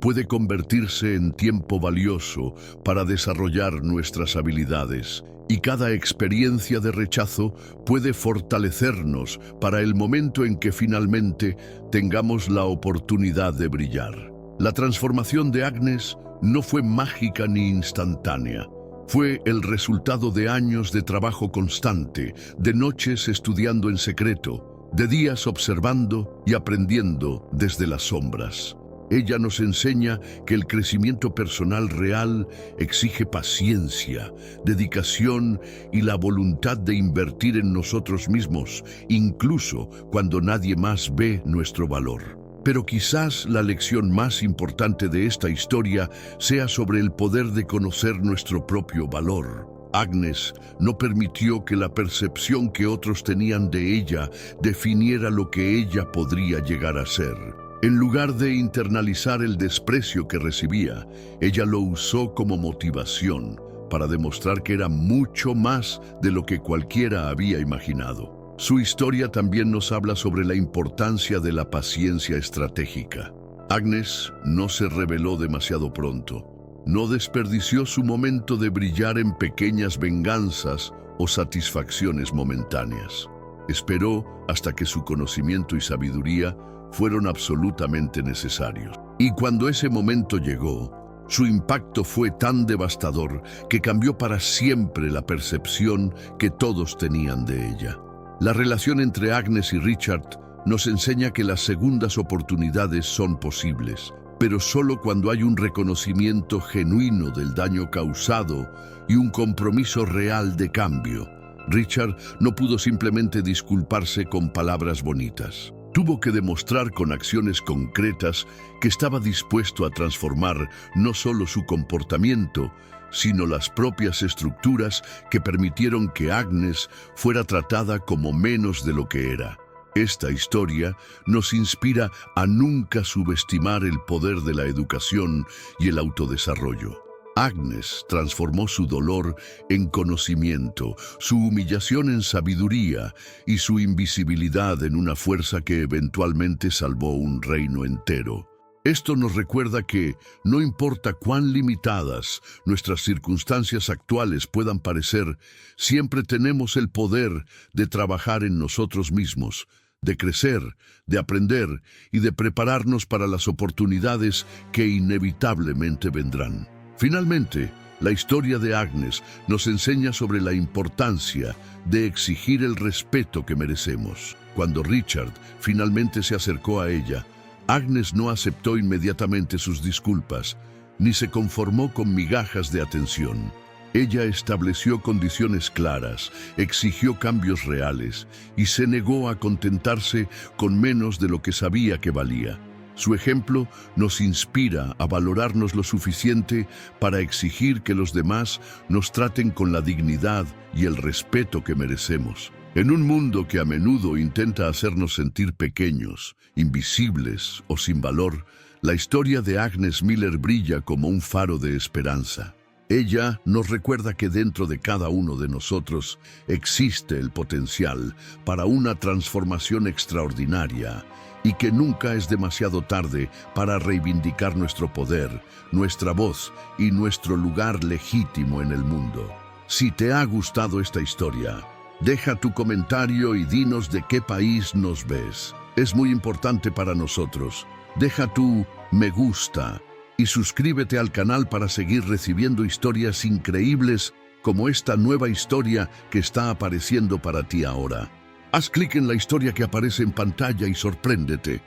puede convertirse en tiempo valioso para desarrollar nuestras habilidades, y cada experiencia de rechazo puede fortalecernos para el momento en que finalmente tengamos la oportunidad de brillar. La transformación de Agnes no fue mágica ni instantánea. Fue el resultado de años de trabajo constante, de noches estudiando en secreto, de días observando y aprendiendo desde las sombras. Ella nos enseña que el crecimiento personal real exige paciencia, dedicación y la voluntad de invertir en nosotros mismos, incluso cuando nadie más ve nuestro valor. Pero quizás la lección más importante de esta historia sea sobre el poder de conocer nuestro propio valor. Agnes no permitió que la percepción que otros tenían de ella definiera lo que ella podría llegar a ser. En lugar de internalizar el desprecio que recibía, ella lo usó como motivación para demostrar que era mucho más de lo que cualquiera había imaginado. Su historia también nos habla sobre la importancia de la paciencia estratégica. Agnes no se rebeló demasiado pronto. No desperdició su momento de brillar en pequeñas venganzas o satisfacciones momentáneas. Esperó hasta que su conocimiento y sabiduría fueron absolutamente necesarios. Y cuando ese momento llegó, su impacto fue tan devastador que cambió para siempre la percepción que todos tenían de ella. La relación entre Agnes y Richard nos enseña que las segundas oportunidades son posibles, pero solo cuando hay un reconocimiento genuino del daño causado y un compromiso real de cambio. Richard no pudo simplemente disculparse con palabras bonitas. Tuvo que demostrar con acciones concretas que estaba dispuesto a transformar no solo su comportamiento, sino las propias estructuras que permitieron que Agnes fuera tratada como menos de lo que era. Esta historia nos inspira a nunca subestimar el poder de la educación y el autodesarrollo. Agnes transformó su dolor en conocimiento, su humillación en sabiduría y su invisibilidad en una fuerza que eventualmente salvó un reino entero. Esto nos recuerda que, no importa cuán limitadas nuestras circunstancias actuales puedan parecer, siempre tenemos el poder de trabajar en nosotros mismos, de crecer, de aprender y de prepararnos para las oportunidades que inevitablemente vendrán. Finalmente, la historia de Agnes nos enseña sobre la importancia de exigir el respeto que merecemos. Cuando Richard finalmente se acercó a ella, Agnes no aceptó inmediatamente sus disculpas, ni se conformó con migajas de atención. Ella estableció condiciones claras, exigió cambios reales y se negó a contentarse con menos de lo que sabía que valía. Su ejemplo nos inspira a valorarnos lo suficiente para exigir que los demás nos traten con la dignidad y el respeto que merecemos. En un mundo que a menudo intenta hacernos sentir pequeños, invisibles o sin valor, la historia de Agnes Miller brilla como un faro de esperanza. Ella nos recuerda que dentro de cada uno de nosotros existe el potencial para una transformación extraordinaria y que nunca es demasiado tarde para reivindicar nuestro poder, nuestra voz y nuestro lugar legítimo en el mundo. Si te ha gustado esta historia, deja tu comentario y dinos de qué país nos ves. Es muy importante para nosotros. Deja tu me gusta y suscríbete al canal para seguir recibiendo historias increíbles como esta nueva historia que está apareciendo para ti ahora. Haz clic en la historia que aparece en pantalla y sorpréndete.